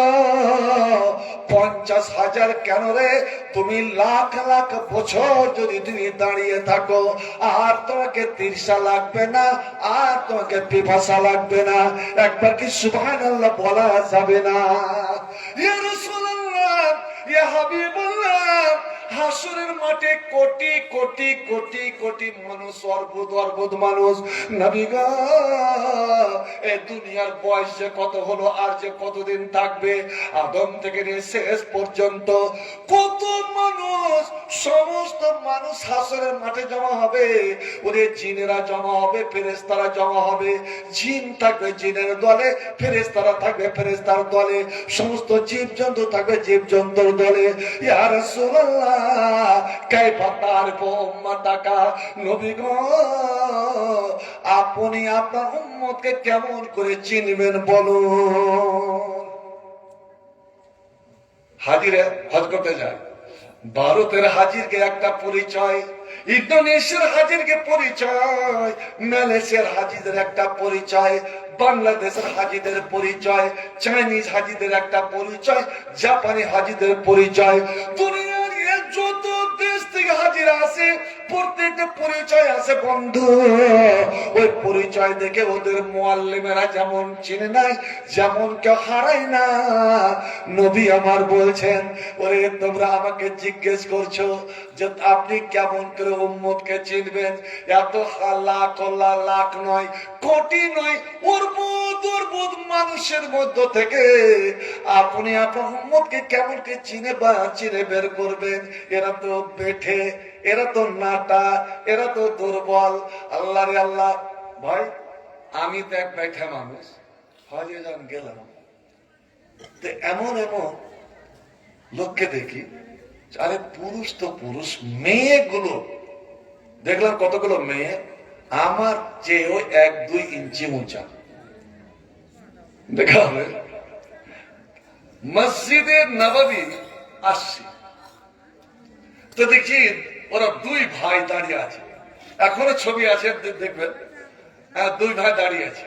50,000 কেন রে, তুমি লাখ লাখ বছর যদি তুমি দাঁড়িয়ে থাকো, আর তোমাকে তৃষা লাগবে না, আর তোমাকে পিপাসা লাগবে না। একবার কি সুবহানাল্লাহ বলা যাবে না? ইয়া রাসূলুল্লাহ, ইয়া হাবিবাল্লাহ, হাসরের মাঠে কোটি কোটি কোটি কোটি মানুষ, অদ্ভুত অদ্ভুত মানুষ। নবী গো, এই দুনিয়ার বয়স যে কত হলো, আর যে কতদিন থাকবে, আদম থেকে নিয়ে শেষ পর্যন্ত কত মানুষ, সমস্ত মানুষ হাসরের মাঠে জমা হবে। ওদের জিনেরা জমা হবে, ফেরেশতারা জমা হবে। জিন থাকবে জিনের দলে, ফেরেশতারা থাকবে ফেরেশতার দলে, সমস্ত জীবজন্তু থাকবে জীবজন্তুর দলে। ইয়া রাসূলুল্লাহ, কাইফা তারিফু উম্মাতাকা, নবী গো, আপনি আপনার উম্মতকে কেমন করে চিনবেন বলুন? হাজিরা হজ করতে যায়, ভারতের হাজিরকে একটা পরিচয়, ইন্দোনেশিয়ার হাজিরকে পরিচয়, মালয়েশিয়ার হাজিদের একটা পরিচয়, বাংলাদেশের হাজিদের পরিচয়, চাইনিজ হাজিদের একটা পরিচয়, জাপানি হাজিদের পরিচয়। দুনিয়ার যত দেশ থেকে হাজিরা আসে, প্রত্যেকটা পরিচয় আছে বন্ধু। ওই পরিচয় দেখে ওদের মুআল্লিমেরা যেমন চিনে নাই, যেমন কেউ হারায় না। নবী আমার বলছেন, ওরে তোমরা আমাকে জিজ্ঞেস করছো যে আপনি কেমন করে উম্মতকে চিনবেন? এত লাখ লাখ নয়, কোটি নয়, অর্বুদ অর্বুদ মানুষের মধ্য থেকে আপনি আপনার উম্মতকে কেমন করে চিনে বের করবেন? এরা তো বেঠে, এরা তো নাটা, এরা তো দুর্বল। আল্লাহ রে আল্লাহ, ভাই আমি তো এক বেঠা মানুষ, হজে যান গেলাম, তো এমন এমন লোককে দেখি, আরে পুরুষ তো পুরুষ, মেয়েগুলো দেখলাম কতগুলো মেয়ে আমার চেয়েও 1-2 ইঞ্চি উঁচা। দেখা হবে মসজিদে নববী আসছি, তো দেখি ওরা 2 ভাই দাঁড়িয়ে আছে, এখনো ছবি আছে দেখবেন, 2 ভাই দাঁড়িয়ে আছে।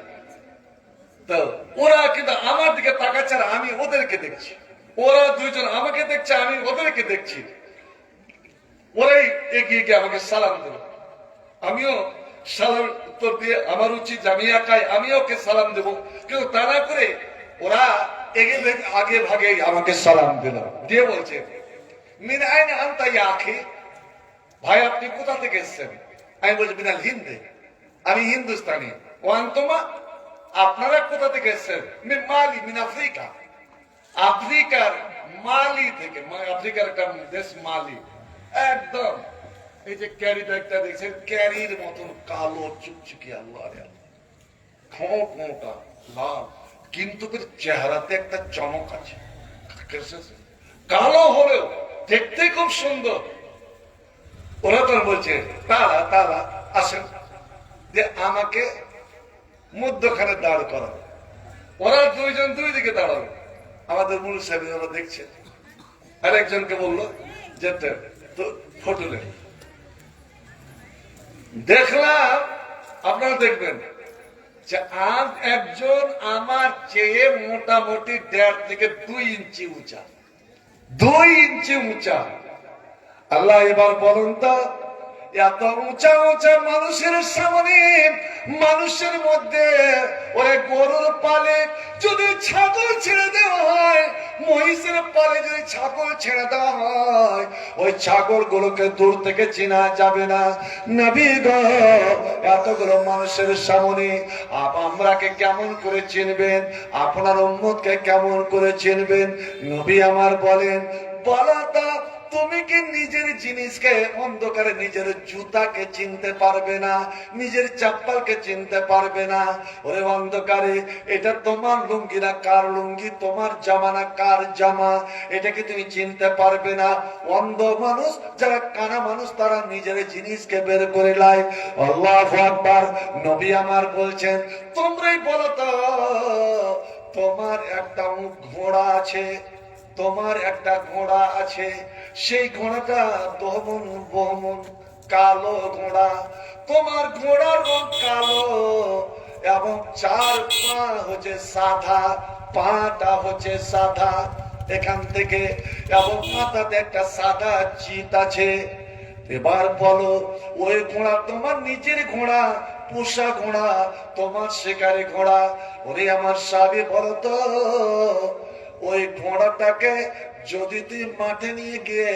তো ওরা কিন্তু আমার দিকে তাকাচ্ছে আর আমি ওদেরকে দেখছি, ওরা 2 জন আমাকে দেখছে, আমি ওদেরকে দেখছি। ওরাই এগিয়ে গিয়ে আমাকে সালাম দিল, আমিও সালাম উত্তর দিয়ে, আমার উচিত আমি একাই আমিও ওকে সালাম দেবো, কিন্তু তা না করে ওরা আগে ভাগে আমাকে সালাম দিল, দিয়ে বলছে মিন আইন আনতা ইয়া আখি, ভাই আপনি কোথা থেকে এসেছেন? আমি বলছি মিনাল হিন্দে, আমি হিন্দুস্তানি। ও আন্তমা, আপনারা কোথা থেকে এসেছেন? মিন মালি, মিন আফ্রিকা, আফ্রিকার মালি থেকে। আফ্রিকার একটা দেশ মালি, একদম এই যে ক্যারি ব্যাগটা দেখছেন, ক্যারির মতন কালো চুকচুকি, আল্লাহ রে খোঁটা লাল, কিন্তু চেহারাতে একটা চমক আছে। কালো হলেও দেখতে খুব সুন্দর। ওরা তো বলছে তারা তারা আসেন, যে আমাকে মধ্যখানে দাঁড় করাবে। ওরা 2 জন 2 দিকে দাঁড়াবে, আমাদের মূল সাহেব ওরা দেখছে, আর একজনকে বললো যেতে, তো ফটো নেই। দেখলাম, আপনারা দেখবেন যে আজ একজন আমার চেয়ে মোটামুটি 1.5 থেকে 2 ইঞ্চি উঁচা, 2 ইঞ্চি উঁচা। আল্লাহ এবার বলুন তো, এত উঁচা উঁচা মানুষের সামনে, মানুষের মধ্যে ওরে গরুর পালে যদি ছাগল ছেড়ে দেওয়া হয়, মহিষের পালে যদি ছাগল ছেড়ে দেওয়া হয়, ওই ছাগল গুলোকে দূর থেকে চেনা যাবে না। নবী গো, এতগুলো মানুষের সামনে আমরাকে কেমন করে চিনবেন? আপনার উম্মতকে কেমন করে চিনবেন? নবী আমার বলেন, বলা তা তুমি কি নিজের জিনিসকে অন্ধকারে নিজের জুতাকে চিনতে পারবে না, নিজের চপ্পলকে চিনতে পারবে না? ওরে অন্ধকারে এটা তোমার লুঙ্গি না কার লুঙ্গি, তোমার জামা না কার জামা, এটাকে তুমি চিনতে পারবে না। অন্ধ মানুষ, যারা কানা মানুষ, তারা নিজের জিনিসকে বের করে লাই। আল্লাহু আকবার। নবী আমার বলছেন, তোমরাই বলো তো, তোমার একটা ঘোড়া আছে, তোমার একটা ঘোড়া আছে, সেই ঘোড়াটা দহমন বহমন কালো ঘোড়া, তোমার ঘোড়ার রং কালো এবং 4 পা হচ্ছে সাদা, পাটা হচ্ছে সাদা এখান থেকে, এবং মাথাতে একটা সাদা চিত আছে। এবার বলো, ওই ঘোড়া তোমার নিজের ঘোড়া, পোষা ঘোড়া, তোমার শিকারি ঘোড়া? ওরে আমার সাহাবী, বলো তো, ওই ঘোড়াটাকে যদি তুই মাঠে নিয়ে গিয়ে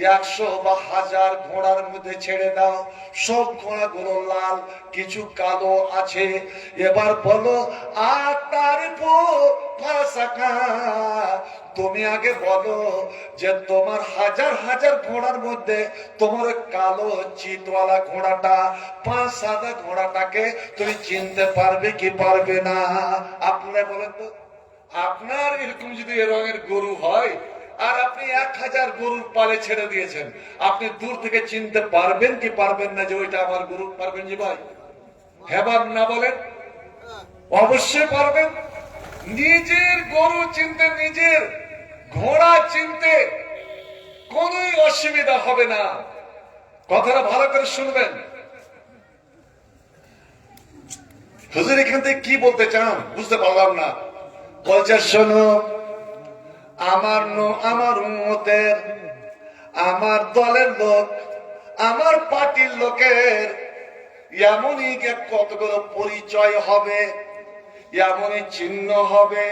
100 বা 1000 ঘোড়ার মধ্যে ছেড়ে দাও, সব ঘোড়াগুলো লাল, কিছু কালো আছে। এবার বলো, আর তার তুমি আগে বলো যে তোমার 1000 ঘোড়ার মধ্যে তোমার কালো চিতওয়ালা ঘোড়াটা, 5 সাদা ঘোড়াটাকে তুমি চিনতে পারবে কি পারবে না? আপনারা বলেন তো, আপনার এরকম যদি এ রঙের গরু হয় আর আপনি 1000 গরুর পালে ছেড়ে দিয়েছেন, আপনি দূর থেকে চিনতে পারবেন কি পারবেন না যে ওইটা আমার গরু? পারবেন জি ভাই? হ্যাঁ বা না বলেন? অবশ্যই পারবেন। নিজের গরু চিনতে, নিজের ঘোড়া চিনতে কোন অসুবিধা হবে না। কথাটা ভালো করে শুনবেন। হুজুর এখান থেকে কি বলতে চান বুঝতে পারলাম না। বলছে, শোনো, আমার উম্মতের, আমার দলের লোক, আমার পার্টির লোকের এমনই কতগুলো পরিচয় হবে, এমনই চিহ্ন হবে,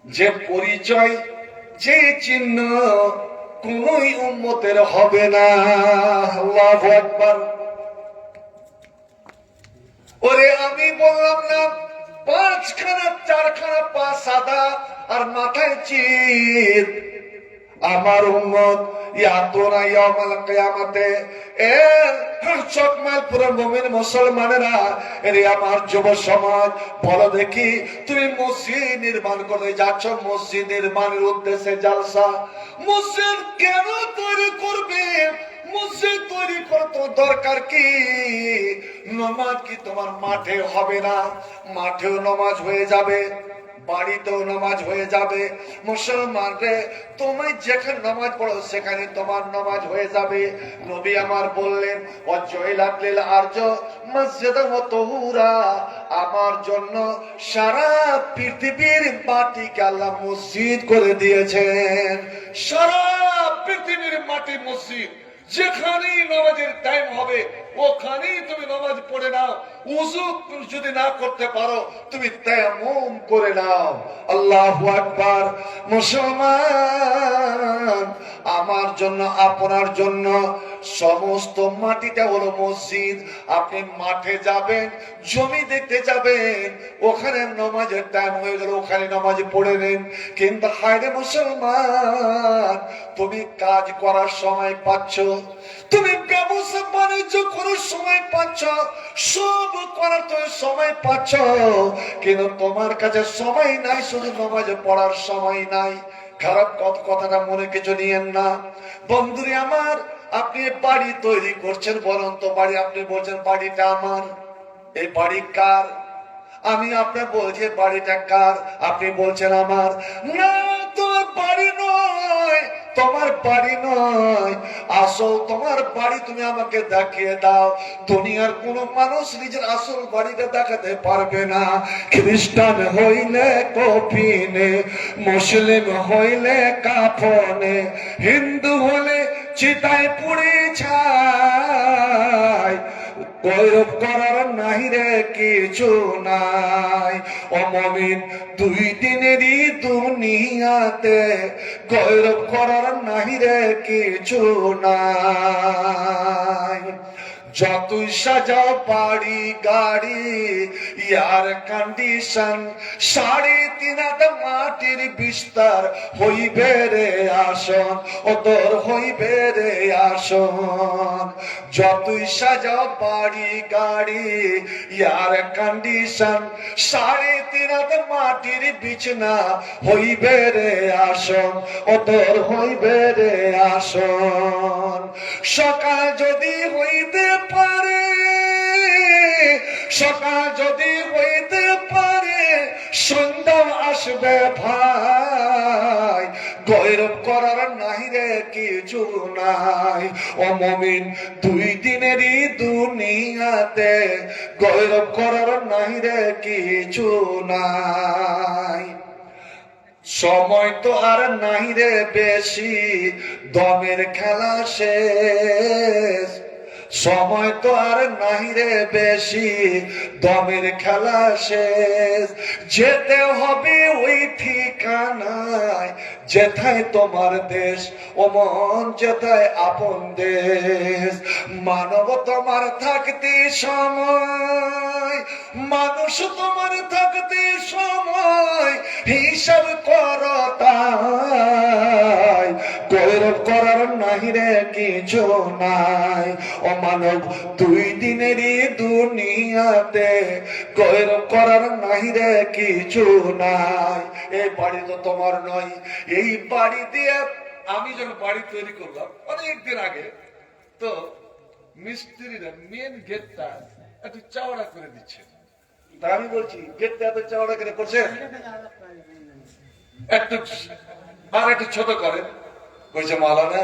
যে পরিচয় যে চিহ্ন কোনই উম্মতের হবে না। আল্লাহু আকবার। ওরে আমি বললাম না 5খানা 4খানা পা সাদা আর মাথায় চিত, আমার উম্মত ইয়াতুনা ইয়াউমাল কিয়ামাতে। এ চকমালপুরের মুমিন মুসলমানেরা, এরে আমার যুব সমাজ, বলো দেখি তুমি মসজিদ নির্মাণ করতে যাচ্ছ, মসজিদ নির্মাণের উদ্দেশ্যে জালসা। মসজিদ কেন তৈরি করবে? মসজিদ তৈরি করতে দরকার কি? নামাজ কি তোমার মাঠে হবে না? মাঠেও নামাজ হয়ে যাবে, বাড়িতেও নামাজ হয়ে যাবে। মুসলমান রে, তুমি যেখানে নামাজ পড়ো সেখানে তোমার নামাজ হয়ে যাবে। নবী আমার বললেন, ওয়াজইলাত লিল আরজ মসজিদান ওয়া তাহুরা, আমার জন্য সারা পৃথিবীর মাটিকে আল্লাহ মসজিদ করে দিয়েছেন। সারা পৃথিবীর মাটি মসজিদ। যেখানেই নামাজের টাইম হবে ওখানেই তুমি নামাজ পড়ে নাও। উযু যদি না করতে পারো তুমি তায়াম্মুম করে নাও। আল্লাহু আকবার। মুসলমান, আমার জন্য আপনার জন্য সমস্ত মাটিটা হলো মসজিদ। আপনি মাঠে যাবেন, জমি দেখতে যাবেন, ওখানে নামাজের টাইম হয়ে গেল, ওখানে নামাজ পড়ে নেন। কিন্তু হায়রে মুসলমান, তুমি কাজ করার সময় পাচ্ছ, তুমি ব্যবসা বাণিজ্য করার সময় পাচ্ছ, সব করার তুমি সময় পাচ্ছ, কিন্তু তোমার কাছে সময় নাই, শুধু নামাজ পড়ার সময় নাই। খারাপ কথাটা মনে কিছু নিয়েন না বন্ধুরে আমার। আপনি বাড়ি তৈরি করছেন, বরং তো বাড়ি, আপনি বলছেন বাড়িটা আমার। এই বাড়ি কার? আমি আপনার বলছি বাড়িটা কার? আপনি বলছেন আমার। না, তোমার বাড়ি নয়, তোমার বাড়ি নয়। আসল তোমার বাড়ি তুমি আমাকে দেখিয়ে দাও। দুনিয়ার কোন মানুষ নিজের আসল বাড়িটা দেখাতে পারবে না। খ্রিস্টান হইলে কফিনে, মুসলিম হইলে কাফনে, হিন্দু হলে চিতায় পুড়ে ছাই। গৌরব করার নাই রে কিছু নাই। ও মুমিন, 2 দিনেরই দুনিয়াতে গৌরব করার নাই রে কিছু নাই। যতই সাজাও বাড়ি গাড়ি, ইয়ার কন্ডিশন 3.5 হাত মাটির বিস্তার হইবে রে আসন, ওদর হইবে রে আসন। যতই সাজাও বাড়ি গাড়ি, ইয়ার কন্ডিশন 3.5 হাত মাটির বিছনা হইবে রে আসন, ওদর হইবে রে আসন। সকাল যদি হইতে পারে, সকাল যদি হইতে পারে, সন্ধ্যা আসবে ভাই। গৌরব করার নাই রে কিছু নাই। ও মুমিন, 2 দিনেরই দুনিয়াতে গৌরব করার নাই রে কিছু নাই। সময় তো আর নাই রে বেশি, দমের খেলা শেষ। সময় তো আর নাই রে বেশি, দমের খেলা শেষ। যেতে হবে ওই ঠিকানায় যেথায় তোমার দেশ, ও মন যেথায় আপন দেশ। মানব তোমার থাকতে সময়, মানুষ তোমার থাকতে সময়, হিসাব করো তাই। গৌরব করার নাই রে কিছু নাই। ও মানব, 2 দিনেরই দুনিয়াতে গৌরব করার নাই রে কিছু নাই। এই বাড়ি তো তোমার নয়। এই বাড়ি দিয়ে আমি যখন বাড়ি তৈরি করলাম অনেকদিন আগে, তো মিস্ত্রিরা মেন গেটটা একটু চওড়া করে দিচ্ছে। তা আমি বলছি, গেটটা এত চওড়া করে করছে, একটু আর একটু ছোট করেন। বলছে মাওলানা,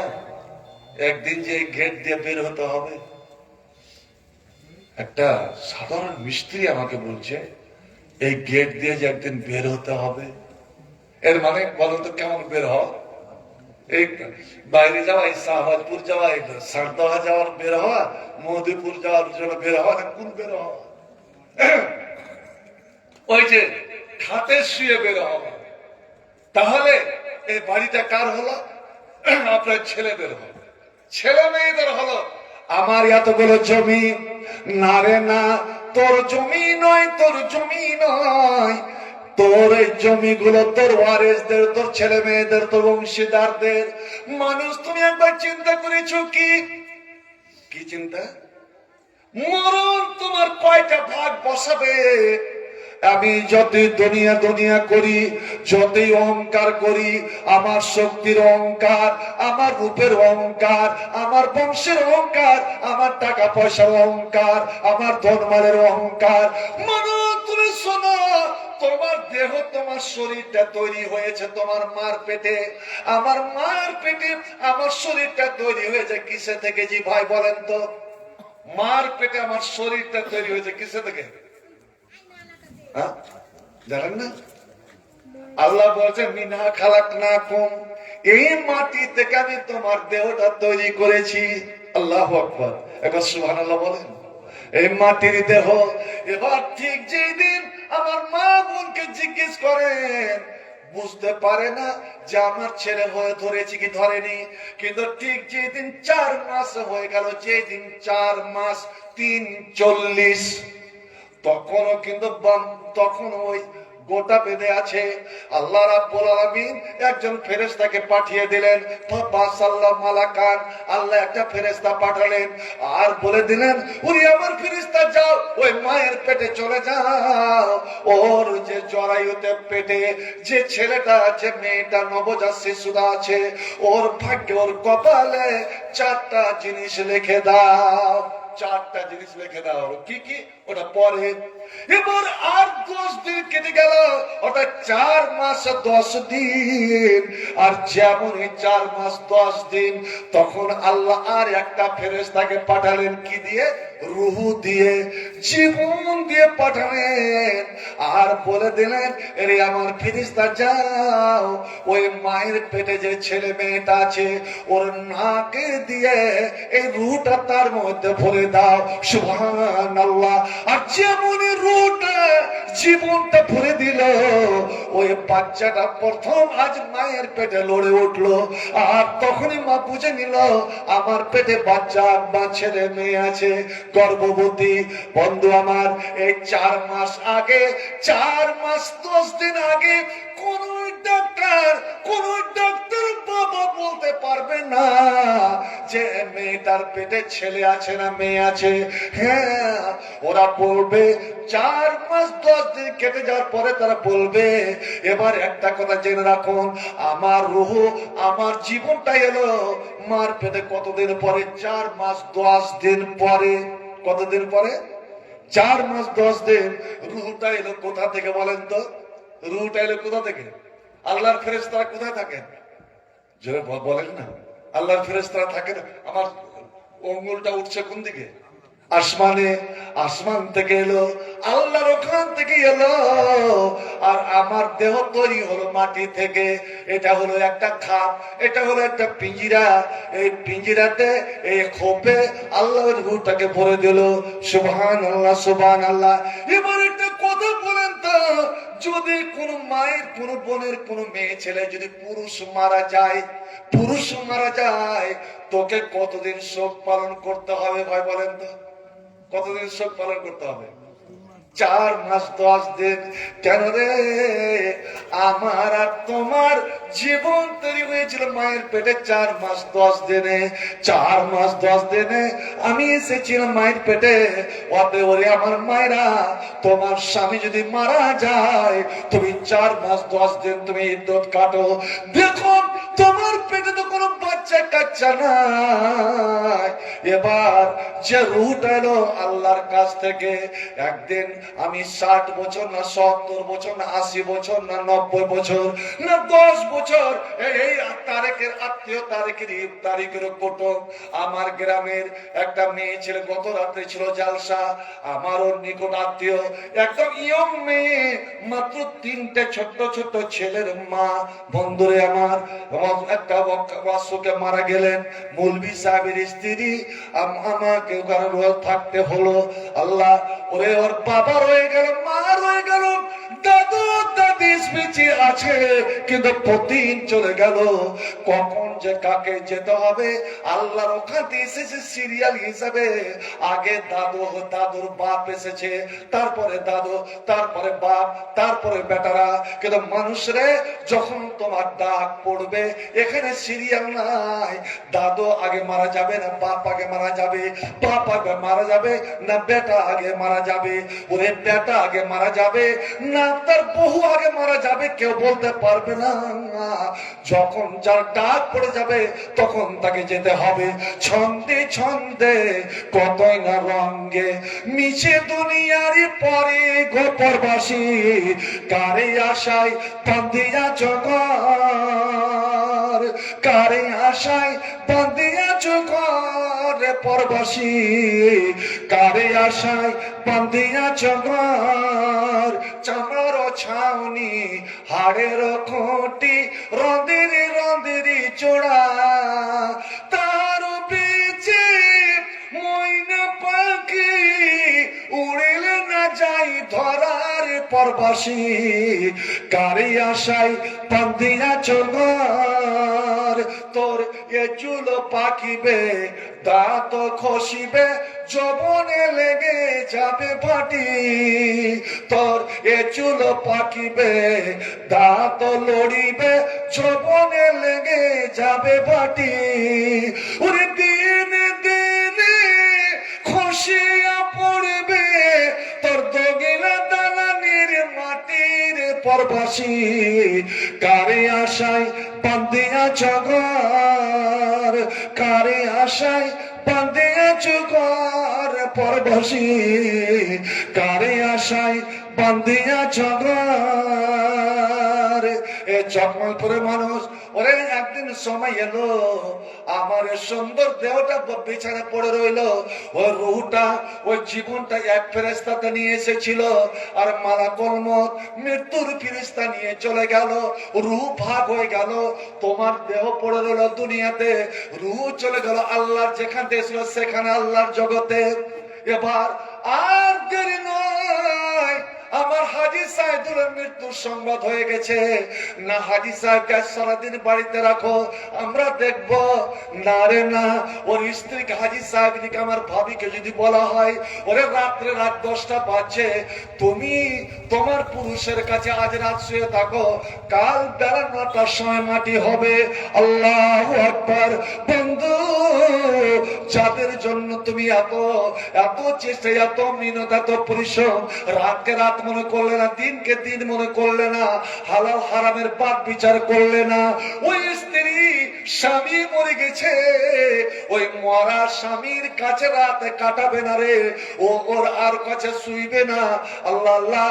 একদিন যে গেট দিয়ে বের হতে হবে, একটা সাধারণ মিস্ত্রি আমাকে বলছে এই গেট দিয়ে যে একদিন বের হতে হবে। এর মানে বলো তো কেমন বের হওয়া? এই বাইরে যাওয়া, এই শাহবাজপুর যাওয়া, এই সারদহা যাওয়ার বের হওয়া, মোদিপুর যাওয়ার জন্য বের হওয়া, না কোন বের হওয়া? ওই যে খাটে শুয়ে বের হওয়া। তাহলে এই বাড়িটা কার হলো? আপনার ছেলেদের হলো, ছেলে মেয়েদের হলো। আমার এতগুলো জমি, না রে না, তোর জমি নয়, তোর জমি নয়। তোর এই জমিগুলো তোর ওয়ারিসদের, তোর ছেলে মেয়েদের, তোর বংশীদারদের। মানুষ, তুমি একবার চিন্তা করেছো কি? কি চিন্তা? মরণ তোমার কয়টা ভাগ বসাবে? আমি যতই দুনিয়া দুনিয়া করি, যতই অহংকার করি, আমার শক্তির অহংকার, আমার রূপের অহংকার, আমার বংশের অহংকার, আমার টাকা পয়সার অহংকার, আমার ধনমালের অহংকার। মানুষ, তুমি শোনো, তোমার দেহ, তোমার শরীরটা তৈরি হয়েছে তোমার মার পেটে। আমার মার পেটে আমার শরীরটা তৈরি হয়েছে কিসে থেকে? জি ভাই বলেন তো। মার পেটে আমার শরীরটা তৈরি হয়েছে কিসে থেকে? হ্যাঁ, জানেন না? আল্লাহ বলছেন মিনহা খালাকনাকুম, এই মাটি থেকে আমি তোমার দেহটা তৈরি করেছি। আল্লাহু আকবার, একবার সুবহানাল্লাহ বলেন। এই মাটির দেহ। এবার ঠিক যেই দিন আমার মা বোনকে জিজ্ঞেস করেন, বুঝতে পারে না যে আমার ছেলে হয়ে ধরেছি কি ধরেনি। কিন্তু ঠিক যেদিন 4 মাস হয়ে গেল, যেদিন 4 মাস 3 40, তখনও কিন্তু তখন ওই গোটা বেঁধে আছে। আল্লাহ রাব্বুল আলামিন একজন ফেরেশতাকে পাঠিয়ে দিলেন। ফাসাল্লাম মালাকান, আল্লাহ একটা ফেরেশতা পাঠালেন আর বলে দিলেন, ওরে আমার ফেরেশতা, যাও ওই মায়ের পেটে চলে যাও। ওর যে জরায়ুতে পেটে যে ছেলেটা আছে, মেয়েটা নবজাত শিশুটা আছে, ওর ভাগ্যে, ওর কপালে 4টা জিনিস লিখে দাও। 4টা জিনিস লিখে দাও। কি কি? ওটা পরে। এবার আর 10 দিন কেটে গেল, ওটা 4 মাস 10 দিন। আর যেমন 4 মাস 10 দিন, তখন আল্লাহ আর একটা ফেরেশতাকে পাঠালেন। কি দিয়ে? রূহ দিয়ে, জীবন দিয়ে পাঠালেন। আর বলে দিলেন, এরে আমার ফেরেশতা, যাও ওই মায়ের পেটে যে ছেলে মেয়েটা আছে, ওর নাকে দিয়ে এই রূহটা তার মধ্যে ভরে দাও। সুবহানাল্লাহ। আর যেমন রূহটা, জীবনটা ভরে দিল, ওই বাচ্চাটা প্রথম আজ মায়ের পেটে লড়ে উঠলো। আর তখনই মা বুঝে নিল আমার পেটে বাচ্চা বা ছেলে মেয়ে আছে, গর্ভবতী। বন্ধু আমার, এই 4 মাস আগে, 4 মাস 10 দিন আগে কোন ডাক্তার বাবা বলতে পারবে না যে মেয়েটার পেটে ছেলে আছে না মেয়ে আছে। হ্যাঁ, ওরা বলবে 4 মাস 10 দিন কেটে যাওয়ার পরে তারা বলবে। এবার একটা কথা জেনে রাখুন, আমার রূহ, আমার জীবনটা এলো মার পেটে কতদিন পরে? 4 মাস 10 দিন পরে। কতদিন পরে? 4 মাস 10 দিন। রূহটা এলো কোথা থেকে বলেন তো? রূহটা এলো কোথা থেকে? আল্লাহর ফেরেশতারা কোথায় থাকেন? জোরে বলেন না। আল্লাহর ফেরেশতারা থাকে না। আমার আঙ্গুলটা উঠছে কোন দিকে? আসমানে। আসমান থেকে এলো, আল্লাহর ওখান থেকে এলো। আর আমার দেহ তৈরি হলো মাটি থেকে। এটা হলো একটা খাপ, এটা হলো একটা পিঞ্জিরা। এই পিঞ্জিরাতে, এই খোপে আল্লাহর রূহটাকে ভরে দিল। সুবহানাল্লাহ, সুবহানাল্লাহ। এবার একটা কথা বলেন তো, যদি কোন মায়ের, কোন বোনের, কোন মেয়ে ছেলে যদি পুরুষ মারা যায়, তোকে কতদিন শোক পালন করতে হবে ভাই বলেন তো? কতদিন শোক পালন করতে হবে? 4 মাস 10 দিন। কেন রে? আমার আর তোমার জীবন তৈরি হয়েছিল মায়ের পেটে 4 মাস 10 দিনে। 4 মাস 10 দিনে আমি এসেছিলাম মায়ের পেটে। ওরে আমার মায়েরা, তোমার স্বামী যদি মারা যায়, তুমি 4 মাস 10 দিন তুমি ইদ্যত কাটো। দেখো, তোমার পেটে তো কোনো বাচ্চা কাচ্চা নাই। এবার যে রুহটা এলো আল্লাহর কাছ থেকে, একদিন আমি 60 বছর না 70 বছর না 80 বছর না 90 বছর না 10 বছর এই তারেকের আত্মীয়, তারিখের কুটুম, আমার গ্রামের একটা মেয়ে ছেলে গত রাত্রে ছিল জালসা, আমার ওর নিকট আত্মীয় একদম ইয়ং মেয়ে, মাত্র 3টে ছোট্ট ছোট্ট ছেলের মা। বন্ধুরে আমার একটা বাচ্চাকে মারা গেলেন, মৌলভী সাহেবের স্ত্রী, আমাকে ওখানে থাকতে হলো। আল্লাহ, ওরে ওর বাবা রয়ে গেল, মা রয়ে গেল, দাদু দাদি বেঁচে আছে কিন্তু প্রতিদিন চলে গেল। কখন যে কাকে যেতে হবে আল্লাহর ওখানে এসেছে সিরিয়াল হিসাবে, আগে দাদু, দাদুর বাপ এসেছে, তারপরে দাদু, তারপরে বাপ, তারপরে বেটারা। কিন্তু মানুষরে যখন তোমার ডাক পড়বে এখানে সিরিয়াল নাই, দাদু আগে মারা যাবে না বাপ আগে মারা যাবে, বাপ আগে মারা যাবে না বেটা আগে মারা যাবে, ওরে বেটা আগে মারা যাবে না তার বহু আগে মারা যাবে, কেউ বলতে পারবে না। যখন যার ডাক পড়ে যাবে তখন তাকে যেতে হবে। ছন্দে ছন্দে কতই না রঙ্গে মিছে দুনিয়ারি পরে গোপরবাসী, কারে আশায় বান্ধিয়া জগর, কারে আশায় বান্ধিয়া জগর পরবাসী, কারে আশায় বান্ধিয়া জগর। চামড়ার ছাউনি হাড়ের খুঁটি রন্দিরি রন্দিরি চোড়া, তার পিছে ময়না পাখি উড়িলে না যাই ধরার পরবাসী, কারে আশায় বান্ধিয়া জগর। তোর এ চুল পাকিবে দাঁত খসিবে যৌবনে লেগে যাবে বাটি, তোর এ চুল পাকিবে দাঁত লড়িবে যৌবনে লেগে যাবে বাটি। ওরে দিনে দিনে খসিয়া পড়বে তোর দগিলা দালানের মাটির পরবাসী, কারে আশায় বান্ধিয়া জগর, কারে আশায় বান্ধিয়া জগর পরবাসী, কারে আশায় বান্ধিয়া জগর। এ জগমলপুরের মানুষ, ওরে একদিন সময় এলো আমার সুন্দর দেহটা বিছানা পড়ে রইল, ওই রুহটা ওই জীবনটা এক ফেরেশতাকে নিয়ে এসেছিল, আর মালাকুল মউত মৃত্যুর ফেরেশতা নিয়ে চলে গেল, রুহ ভাগ হয়ে গেল। তোমার দেহ পড়ে রইল দুনিয়াতে, রুহ চলে গেল আল্লাহর যেখান থেকে ছিল সেখানে, আল্লাহর জগতে। এবার আর দেরি নয়, আমার হাজী সাইদুলের মৃত্যুর সংবাদ হয়ে গেছে না, হাজী সাহেবকে সারাদিন বাড়িতে রাখো, আমরা দেখব না রে না। ওর স্ত্রীকে হাজী সাহেবকে, আমার ভাবিকে যদি বলা হয় ওরে রাত্রে রাত 10টা বাজছে, তুমি তোমার পুরুষের কাছে আজ রাত শুয়ে থাকো, কাল বেলা 9টার সময় মাটি হবে। আল্লাহু আকবার। বন্ধু, যাদের জন্য তুমি এত এত চেষ্টা, এত মিহনত, এত পরিশ্রম, রাতকে রাত মনে করলে না, দিনকে দিন মনে করলে না, হালাল হারামের বাদ বিচার করলে না, ওই স্ত্রী স্বামী মরে গেছে, ওই মরা স্বামীর কাছে রাতে কাটাবে না রে, ও ওর আর কাছে শুইবে না। আল্লাহ আল্লাহ,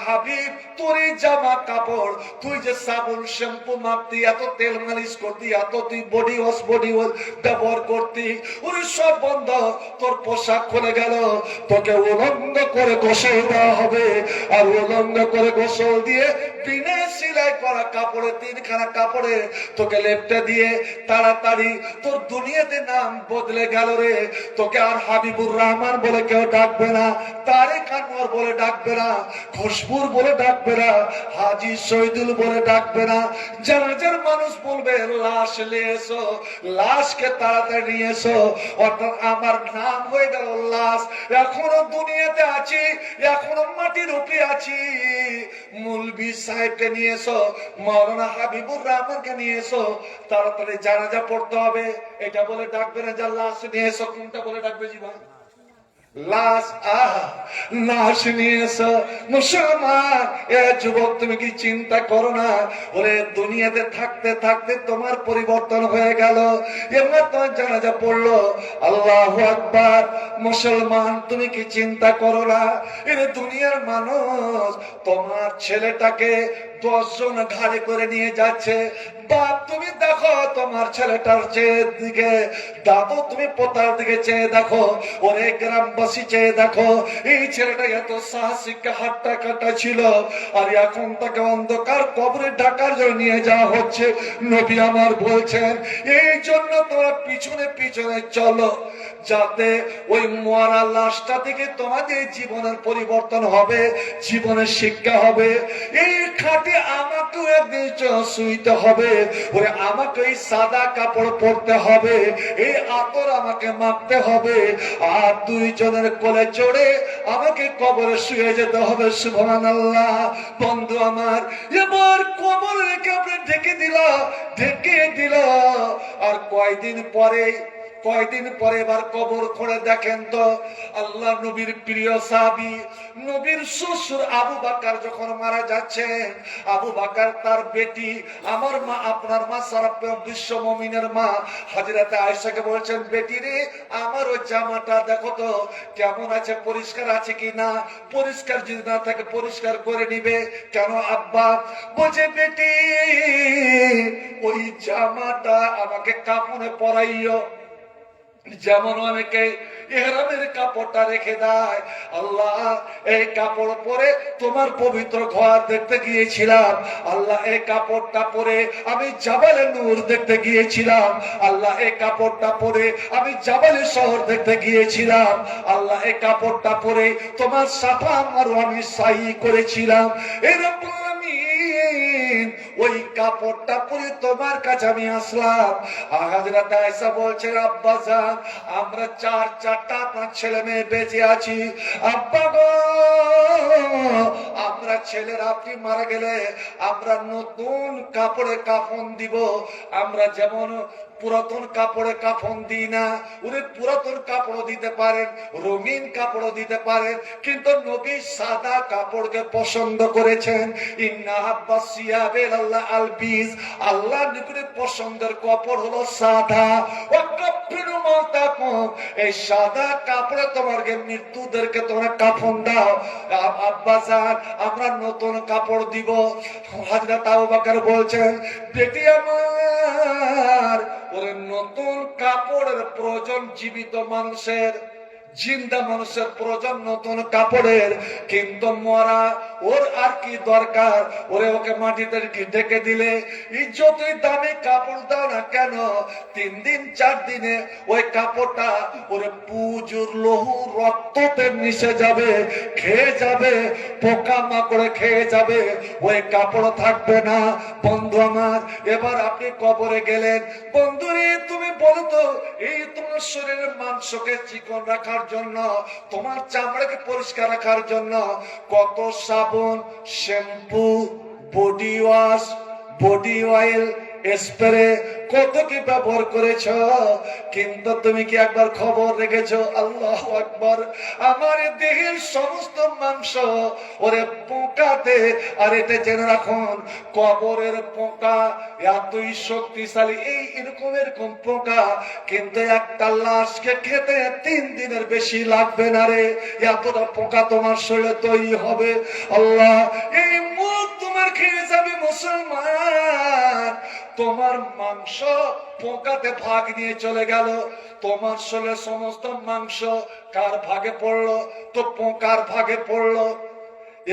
হাবিব তোর এই জামা কাপড়, তুই যে সাবুন শ্যাম্পু মাখতি, এত তেল মালিশ করতি, এত তুই বডি ওয়াশ ব্যবহার করতি, ওর সব বন্ধ, তোর পোশাক খুলে গেল, তোকে উলঙ্গ করে গোসল দেওয়া হবে। আর উলঙ্গ করে গোসল দিয়ে বিনা সেলাই করা কাপড়ে, 3খানা কাপড়ে তোকে লেপটা দিয়ে তাড়াতাড়ি তোর দুনিয়াতে নাম বদলে গেল রে। তোকে আর হাবিবুর রহমান বলে কেউ ডাকবে না, তারেক আনোয়ার বলে ডাকবে না, খুশবুর বলে ডাকবে না, হাজী শহীদুল বলে ডাকবে না। জানাজার মানুষ বলবে লাশ নিয়ে এসো, লাশকে তাড়াতাড়ি নিয়ে এসো। অর্থাৎ আমার নাম হয়ে গেল লাশ, এখনো দুনিয়াতে আছি, এখনো মাটির উপরে আছি। মৌলভী সাহেবকে নিয়ে এসো, মাওলানা হাবিবুর রহমানকে নিয়ে এসো, তাড়াতাড়ি জানাজা পড়তে হবে। এটা বলে ডাকবে না যে লাশ নিয়ে এসো, কোনটা বলে ডাকবে জীবন? লাশ লাশ নিয়ে এসো। মুসলমান এ যুবক, তুমি কি চিন্তা করো না? ওরে দুনিয়াতে থাকতে থাকতে তোমার পরিবর্তন হয়ে গেল, এবার তোমার জানাজা পড়লো, আল্লাহু আকবার। মুসলমান তুমি কি চিন্তা করো না? এরে দুনিয়ার মানুষ তোমার ছেলেটাকে 10 জন ঘাড়ে করে নিয়ে যাচ্ছে। বাপ তুমি দেখো তোমার ছেলেটার দিকে, দাদু তুমি পোতার দিকে চেয়ে দেখো, ওরে গ্রামবাসী চেয়ে দেখো, এই ছেলেটা এত সাহসিক হাট্টা কাটা ছিল, আর এখন তাকে অন্ধকার কবরে ঢাকার জন্য নিয়ে যাওয়া হচ্ছে। নবী আমার বলছেন এই জন্য তোমরা পিছনে পিছনে চলো, যাতে ওই মরা লাশটা থেকে তোমাদের জীবনের পরিবর্তন হবে, জীবনের শিক্ষা হবে। এই খাটে আমাকেও একদিন শুইতে হবে, ওরে আমাকে এই সাদা কাপড় পরতে হবে, এই আতর আমাকে মাখতে হবে, আর 2 জনের কোলে চড়ে আমাকে কবরে শুয়ে যেতে হবে। সুবহানাল্লাহ। বন্ধু আমার, এবার কবর রেখে আপনি ঢেকে দিল, আর কয়দিন পরে এবার কবর খুঁড়ে দেখেন তো, আল্লাহ নবীর প্রিয় সাহাবী, নবীর শ্বশুর আবু বকর যখন মারা যাচ্ছে, আবু বকর তার বেটি, আমার মা, আপনার মা, সারা বিশ্ব মুমিনের মা হযরত আয়েশাকে বলছেন, বেটি রে, আমার ওই জামাটা দেখো তো কেমন আছে, পরিষ্কার আছে কিনা, পরিষ্কার যদি না থাকে পরিষ্কার করে নিবে। কেন আব্বা? বলছে বেটি, ওই জামাটা আমাকে কাপড়ে পরাইও, যেমন অনেকে ইহরামের কাপড়টা রেখে দেয়। আল্লাহ এই কাপড় পরে তোমার পবিত্র ঘর দেখতে গিয়েছিলাম, আল্লাহ এই কাপড়টা পরে আমি জাবালে নূর দেখতে গিয়েছিলাম, আল্লাহ এই কাপড়টা পরে আমি জাবালে শহর দেখতে গিয়েছিলাম, আল্লাহ এই কাপড়টা পরে তোমার সাফা মারওয়া আমি সাই করেছিলাম। এরকম ওই কাপড়টা পরে তোমার কাছে আমি আসলাম। হযরত আয়েশা বলছেন, আব্বা জান, আমরা 4টা আপনার ছেলে মেয়ে বেঁচে আছি। আব্বা গো, আমরা ছেলেরা আপনি মারা গেলে আমরা নতুন কাপড়ে কাফন দিব। আমরা যেমন পুরাতন কাপড়ে কাফন দিই না, উনি পুরাতন কাপড় দিতে পারেন, রঙিন কাপড় দিতে পারেন, কিন্তু নবী সাদা কাপড়কে পছন্দ করেছেন। ইন্না হাব্বাস সিয়াবিল আল্লাহ আলবিস, আল্লাহর নিকটে পছন্দের কাপড় হলো সাদা। ওয়াকাফিরু মাওতাকুম, এই সাদা কাপড়ে তোমাকে মৃত্যুদেরকে তোমরা কাফন দাও। আব্বা জান, আমরা নতুন কাপড় দিব। হযরত আবু বকর বলছেন, বেটি আমার, ওরে নতুন কাপড়ের প্রয়োজন জীবিত মানুষের, জিন্দা মানুষের প্রয়োজন নতুন কাপড়ের, কিন্তু মরা ওর আর কি দরকার? ওরে ওকে মাটিতে ঢেকে দিলে যতই দামি কাপড় দাও না কেন, 3 দিন 4 দিনে ওই কাপড়টা ওরে পুজুর লহু রক্ততে মিশে যাবে, খেয়ে যাবে, পোকা মাকড়ে খেয়ে যাবে, ওই কাপড় থাকবে না। বন্ধু আমার, এবার আপনি কবরে গেলেন, বন্ধুরে তুমি বলো তো, এই তোমার শরীরের মাংসকে চিকন রাখার জন্য, তোমার চামড়াকে পরিষ্কার রাখার জন্য কত সাবান, shampoo, body wash, body oil, spray, কত কি ব্যবহার করেছ, কিন্তু তুমি কি একবার খবর রেখেছো? আল্লাহু আকবার। আমার দেহের সমস্ত মাংস ওরে পোকাতে, আর এটা জেনে রাখুন, কবরের পোকা এতই শক্তিশালী, এই এরকম পোকা, কিন্তু একটা লাশকে খেতে 3 দিনের বেশি লাগবে না রে, এতটা পোকা তোমার শরীরে তৈরি হবে। আল্লাহ, এই মুখ তোমার খেয়ে যাবে মুসলমান, তোমার মাংস পোকাতে ভাগ নিয়ে চলে গেল, তোমার শরীরের সমস্ত মাংস কার ভাগে পড়লো? তো পোকার ভাগে পড়লো।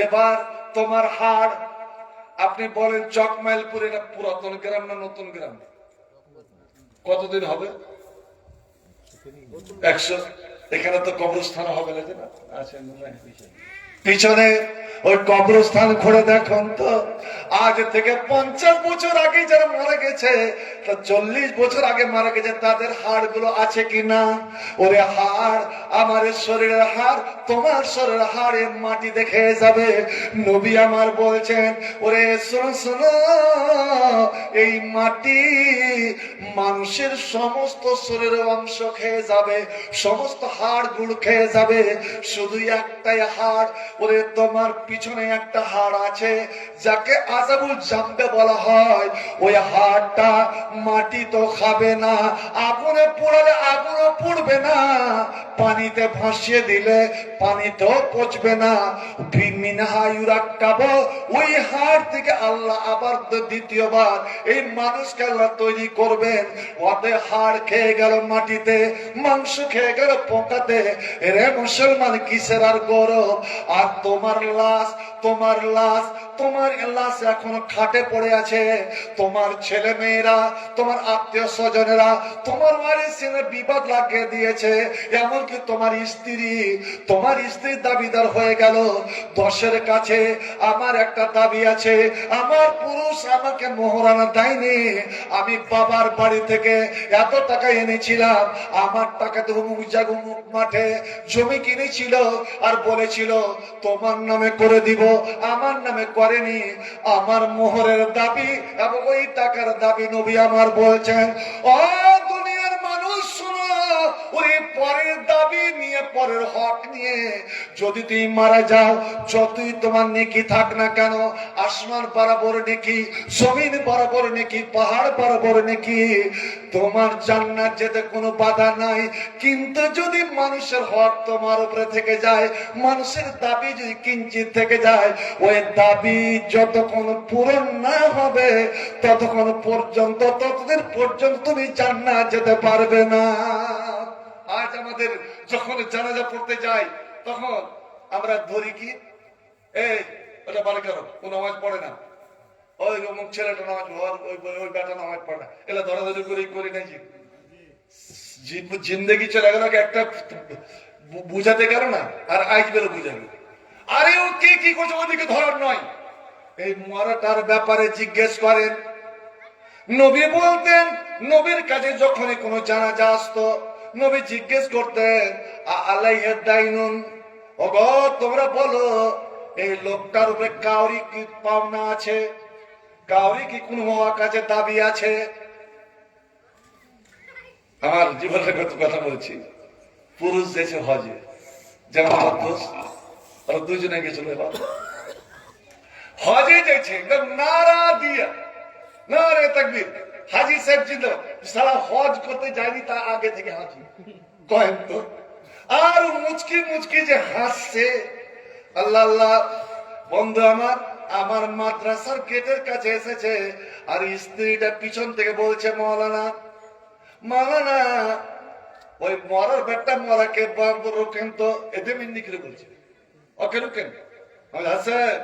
এবার তোমার হাড়, আপনি বলেন চকমাইলপুর এটা পুরাতন গ্রাম না নতুন গ্রাম? কতদিন হবে? 100। এখানে তো কবরস্থান হবে না, আচ্ছা পিছনে ওই কবরস্থান ঘুরে দেখুন তো, আজ থেকে 50 বছর আগে যারা মারা গেছে, 40 বছর আগে মারা গেছে, তাদের হাড় গুলো আছে কিনা? ওরে হাড়, আমার শরীরের হাড় তোমার শরীরের হাড়ে মাটি দেখে যাবে। নবী আমার বলছেন, ওরে শোনো শোনো, এই মাটি মানুষের সমস্ত শরীরের অংশ খেয়ে যাবে, সমস্ত হাড় গুলো খেয়ে যাবে, শুধু একটাই হাড়, ওরে তোমার পিছনে একটা হাড় আছে যাকে আযাবুল জাম্বে বলা হয়। ওই হাড়টা মাটি তো খাবে না, আগুনে পোড়ালে আগুনও পুড়বে না, পানিতে ভাসিয়ে দিলে পানিতেও পচবে না। মিনহা ইউরাক্কাবু, ওই হাড় থেকে আল্লাহ আবার দ্বিতীয়বার এই মানুষকে আল্লাহ তৈরি করবেন। ওদের হাড় খেয়ে গেল মাটিতে, মাংস খেয়ে গেল পোকাতে, রে মুসলমান কিসের আর গৌরব? আর তোমার লাশ, তোমার লাশ, তোমার লাশ এখন খাটে পড়ে আছে। তোমার ছেলে মেয়েরা, তোমার আত্মীয় স্বজনেরা, তোমার ওয়ারিসিনে বিবাদ লাগিয়ে দিয়েছে। এমনকি তোমার স্ত্রী, তোমার স্ত্রী দাবিদার হয়ে গেল। 10-এর কাছে আমার একটা দাবি আছে, আমার পুরুষ আমাকে মোহরানা দেয়নি, আমি বাবার বাড়ি থেকে এত টাকা এনেছিলাম, আমার টাকাতে অমুক জায়গা অমুক মাঠে জমি কিনেছিল আর বলেছিল তোমার নামে করে দিব, আমার নামে করেনি। আমার মোহরের দাবি এবং ওই টাকার দাবি নবী আমার বলছেন, ও দুনিয়ার মানুষ শোনো, ওই পরের দাবি নিয়ে, পরের হক নিয়ে যদি তুমি মারা যাও, যতই তোমার নেকি থাক না কেন, আসমান বরাবর নেকি, জমিন বরাবর নেকি, পাহাড় বরাবর নেকি, তোমার জান্নাত যেতে কোনো বাধা নাই। কিন্তু যদি মানুষের হক তোমার উপরে থেকে যায়, মানুষের দাবি যদি কিঞ্চিত থেকে যায়, ওই দাবি যতক্ষণ পূরণ না হবে ততক্ষণ পর্যন্ত, ততদিন পর্যন্ত তুমি জান্নাত যেতে পারবে না। আজ আমাদের যখন জানাজা পড়তে যাই, তখন আমরা ধরি কি, এই ওটা বাড়ি কেন, ও নামাজ পড়ে না, ওই অমুক ছেলেটা নামাজ, ওই বেটা নামাজ পড়ে না, এগুলো ধরাধরি করি নাই। জিন্দেগি চলে গেল, একটা বুঝাতে গেল না, আর আইজ বেরো বুঝাবে, আরে ও কে কি করছে ওদিকে ধরার নয়। এই মরাটার ব্যাপারে জিজ্ঞেস করেন। নবী বলতেন, নবীর কাছে যখনই কোনো জানাজা আসতো, নবী জিজ্ঞেস করতেন, আলাইহি দাইনুন, ওগো তোমরা বলো এই লোকটার উপরে কাউরি কি পাওনা আছে, কাউরি কি কোনো কাছে দাবি আছে? আমার জীবনের কথা বলছি, পুরুষ দেশে হজে, যেমন আমার দোস্ত, ওরা দুজনে গেছিল, এবার হজে যেছে নারা দিয়া, নারে তাকবীর, হাজি সাহেব জিন্দাবাদ, সারা হজ করতে যায়নি তা আগে থেকে হাজি কয়েন তো, আর মুচকি মুচকি যে হাসছে, আল্লাহ আল্লাহ। বন্ধু আমার, আমার মাদ্রাসার গেটের কাছে এসেছে, আর স্ত্রীটা পিছন থেকে বলছে, মাওলানা মাওলানা, ওই মরার বেটা মরাকে রোকেন তো, এতে মিন্দি করে বলছে, ওকে রোকেন। হাসান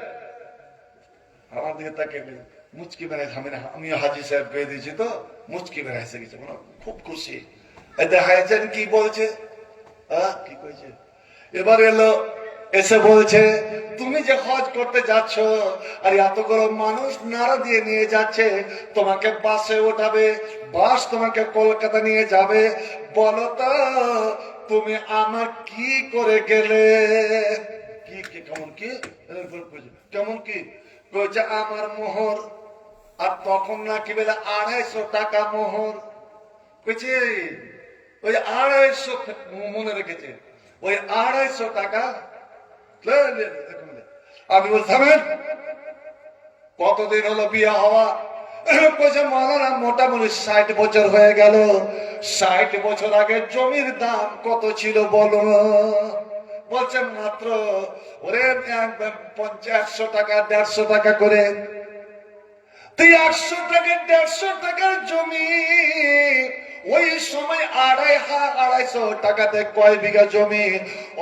আমার দিকে তাকে মুচকি বেড়াই, আমি হাজি সাহেব পেয়ে দিয়েছি তো, মুচকি বেড়াই এসে গেছে, খুব খুশি। দেখাইছেন কি বলছে, কি কইছে, এবার এলো এসে বলছে, তুমি যে হজ করতে যাচ্ছ আর এতগুলো মানুষ নারা দিয়ে নিয়ে যাচ্ছে, তোমাকে বাসে ওঠাবে, বাস তোমাকে কলকাতা নিয়ে যাবে, বলো তো তুমি আমার কি করে গেলে? কি কি কেমন কি কেমন কি কইছে, আমার মোহর, আর তখন নাকি বলে 250 টাকা মোহর। কইছে ওই 250 মনে রেখেছে, ওই 250 টাকা। আমি বলতাম কতদিন হলো বিয়ে হওয়া? কইছে মাওলানা মোটামুটি 60 বছর হয়ে গেল। 60 বছর আগে জমির দাম কত ছিল বলো? বলছে মাত্র ওরে 100 টাকা 150 টাকা করে। তুই 100 টাকা 150 টাকার জমি ওই সময় 250 টাকাতে কয় বিঘা জমি?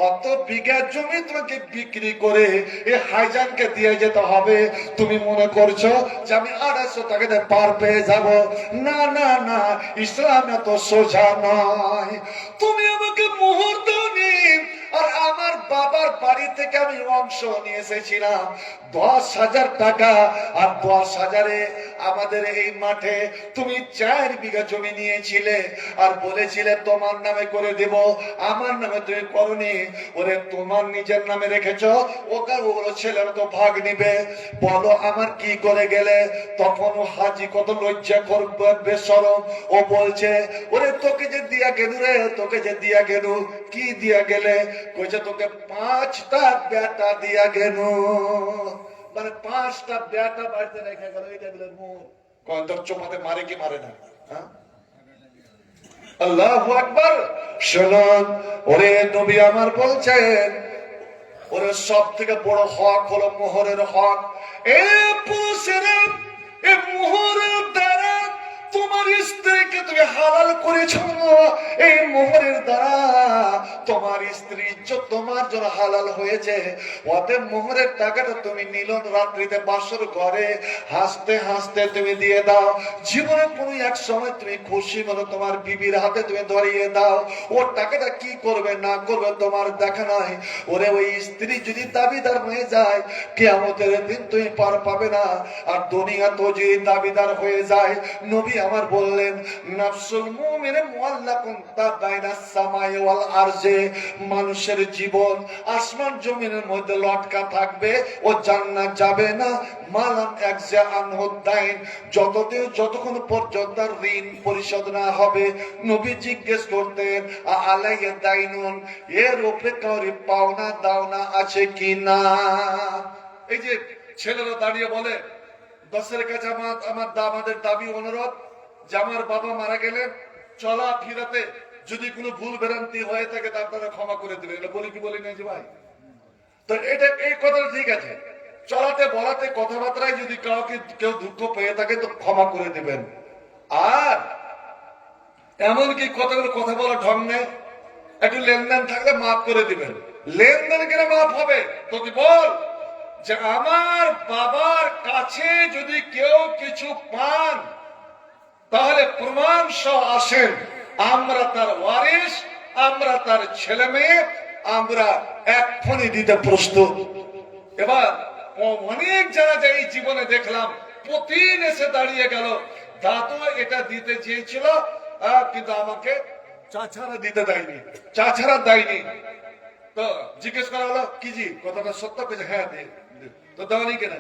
অত বিঘা জমি তোমাকে বিক্রি করে এই হাইজানকে দিয়ে যেতে হবে। তুমি মনে করছো যে আমি 250 টাকাতে পার পেয়ে যাব? না না না, ইসলাম এত সোজা নয়। তুমি আমাকে মোহর দাওনি, আর আমার বাবার বাড়ি থেকে আমি অংশ নিয়ে এসেছিলাম 10,000 টাকা, আর 10,000-এ আমাদের এই মাঠে তুমি 4 বিঘা জমি নিয়েছিলে আর বলেছিলে তোমার নামে করে দেব, আমার নামে তুমি করনি। ওরে তোমার নিজের নামে রেখেছ, ওকে ওগুলো ছেলেরা তো ভাগ নিবে, বলো আমার কি করে গেলে? তখন হাজি কত লজ্জা করবে বেশরম, ও বলছে ওরে তোকে যে দিয়া গেল রে, তোকে যে দিয়া গেল, কি দিয়া গেলে? কইছে তোকে 5টা বেটা দিয়া গেল, মানে 5টা বেটা বাড়িতে রেখে গেল। এটা বলে মুখ কন্তর চোপাতে মারে কি মারে না? হ্যাঁ, আল্লাহু আকবার। শুনুন, ওরে নবী আমার বলছেন ওরে সব থেকে বড় হক হলো মোহরের হক। এ পুরুষেরা, এ মোহরের দ্বারা তোমার স্ত্রীকে তুমি হালাল করেছ, এই মোহরের দ্বারা তোমার স্ত্রী ইজ্জত তোমার জন্য হালাল হয়েছে। অতএব মোহরের টাকাটা তুমি মিলন রাত্রিতে বাসর ঘরে হাসতে হাসতে তুমি দিয়ে দাও। জীবনে কোনো এক সময় তুমি খুশি মতো তোমার বিবির হাতে তুমি ধরিয়ে দাও। ওর টাকাটা কি করবে না করবে তোমার দেখা নাই। ওরে ওই স্ত্রী যদি দাবিদার হয়ে যায়, কিয়ামতের দিন তুমি পার পাবে না। আর দুনিয়া তো যদি দাবিদার হয়ে যায়, নবী আমার বললেন নাফসুল মুমিন মুআল্লাকুন বাইনাস সামাই ওয়াল আরজে, মানুষের জীবন আসমান জমিনের মধ্যে লটকা থাকবে, ও জান্নাত যাবে না। মালাম একজা আনহু দাইন, যতক্ষণ পর্যন্ত ঋণ পরিশোধ না হবে। নবী জিজ্ঞেস করতেন আলাইয়া দাইনুন, এর উপরে কাউরি পাওনা দাওনা আছে কি না? এই যে ছেলেরা দাঁড়িয়ে বলে দশের কাছে আমাদের দাবি অনুরোধ যে আমার বাবা মারা গেলেন, চলা ফিরাতে যদি কোনো ভুল ভ্রান্তি হয়ে থাকে তা আপনারা ক্ষমা করে দেবেন। এটা বলি কি বলি না যে ভাই? তো এটা এই কথাটা ঠিক আছে, চলাতে বলাতে কথাবার্তায় যদি কাউকে কেউ দুঃখ পেয়ে থাকে তো ক্ষমা করে দেবেন। আর এমনকি কতগুলো কথা বলা ঢং নেই, একটু লেনদেন থাকলে মাফ করে দিবেন। লেনদেন কেন মাফ হবে? তোকে বল যে আমার বাবার কাছে যদি কেউ কিছু পান তাহলে প্রমাণ সহ আসেন, আমরা তার ওয়ারিস, আমরা তার ছেলে মেয়ে, আমরা এক্ষুনি দিতে প্রস্তুত। এবার অনেক যারা যে এই জীবনে দেখলাম প্রতিদিন এসে দাঁড়িয়ে গেল, দাদু এটা দিতে চেয়েছিল কিন্তু আমাকে চাচারা দিতে দেয়নি, চাচারা দেয়নি। তো জিজ্ঞেস করা হলো কি জি কথাটা সত্য? কেছে হ্যাঁ তো দেওয়ানি কেন?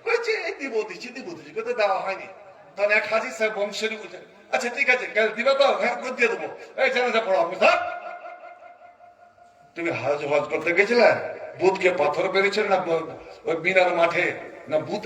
কয়েছে দিব দিচ্ছি কিন্তু দেওয়া হয়নি। তখন এক হাজি সাহেব বংশেরই বুঝে, আচ্ছা ঠিক আছে দিবে তো? হ্যাঁ দিয়ে দেবো। এই জানাজা পড়া হবে। তুমি হজ করতে গেছিলে, বুধকে পাথর পেরেছিল না ওই মিনার মাঠে, না বুধ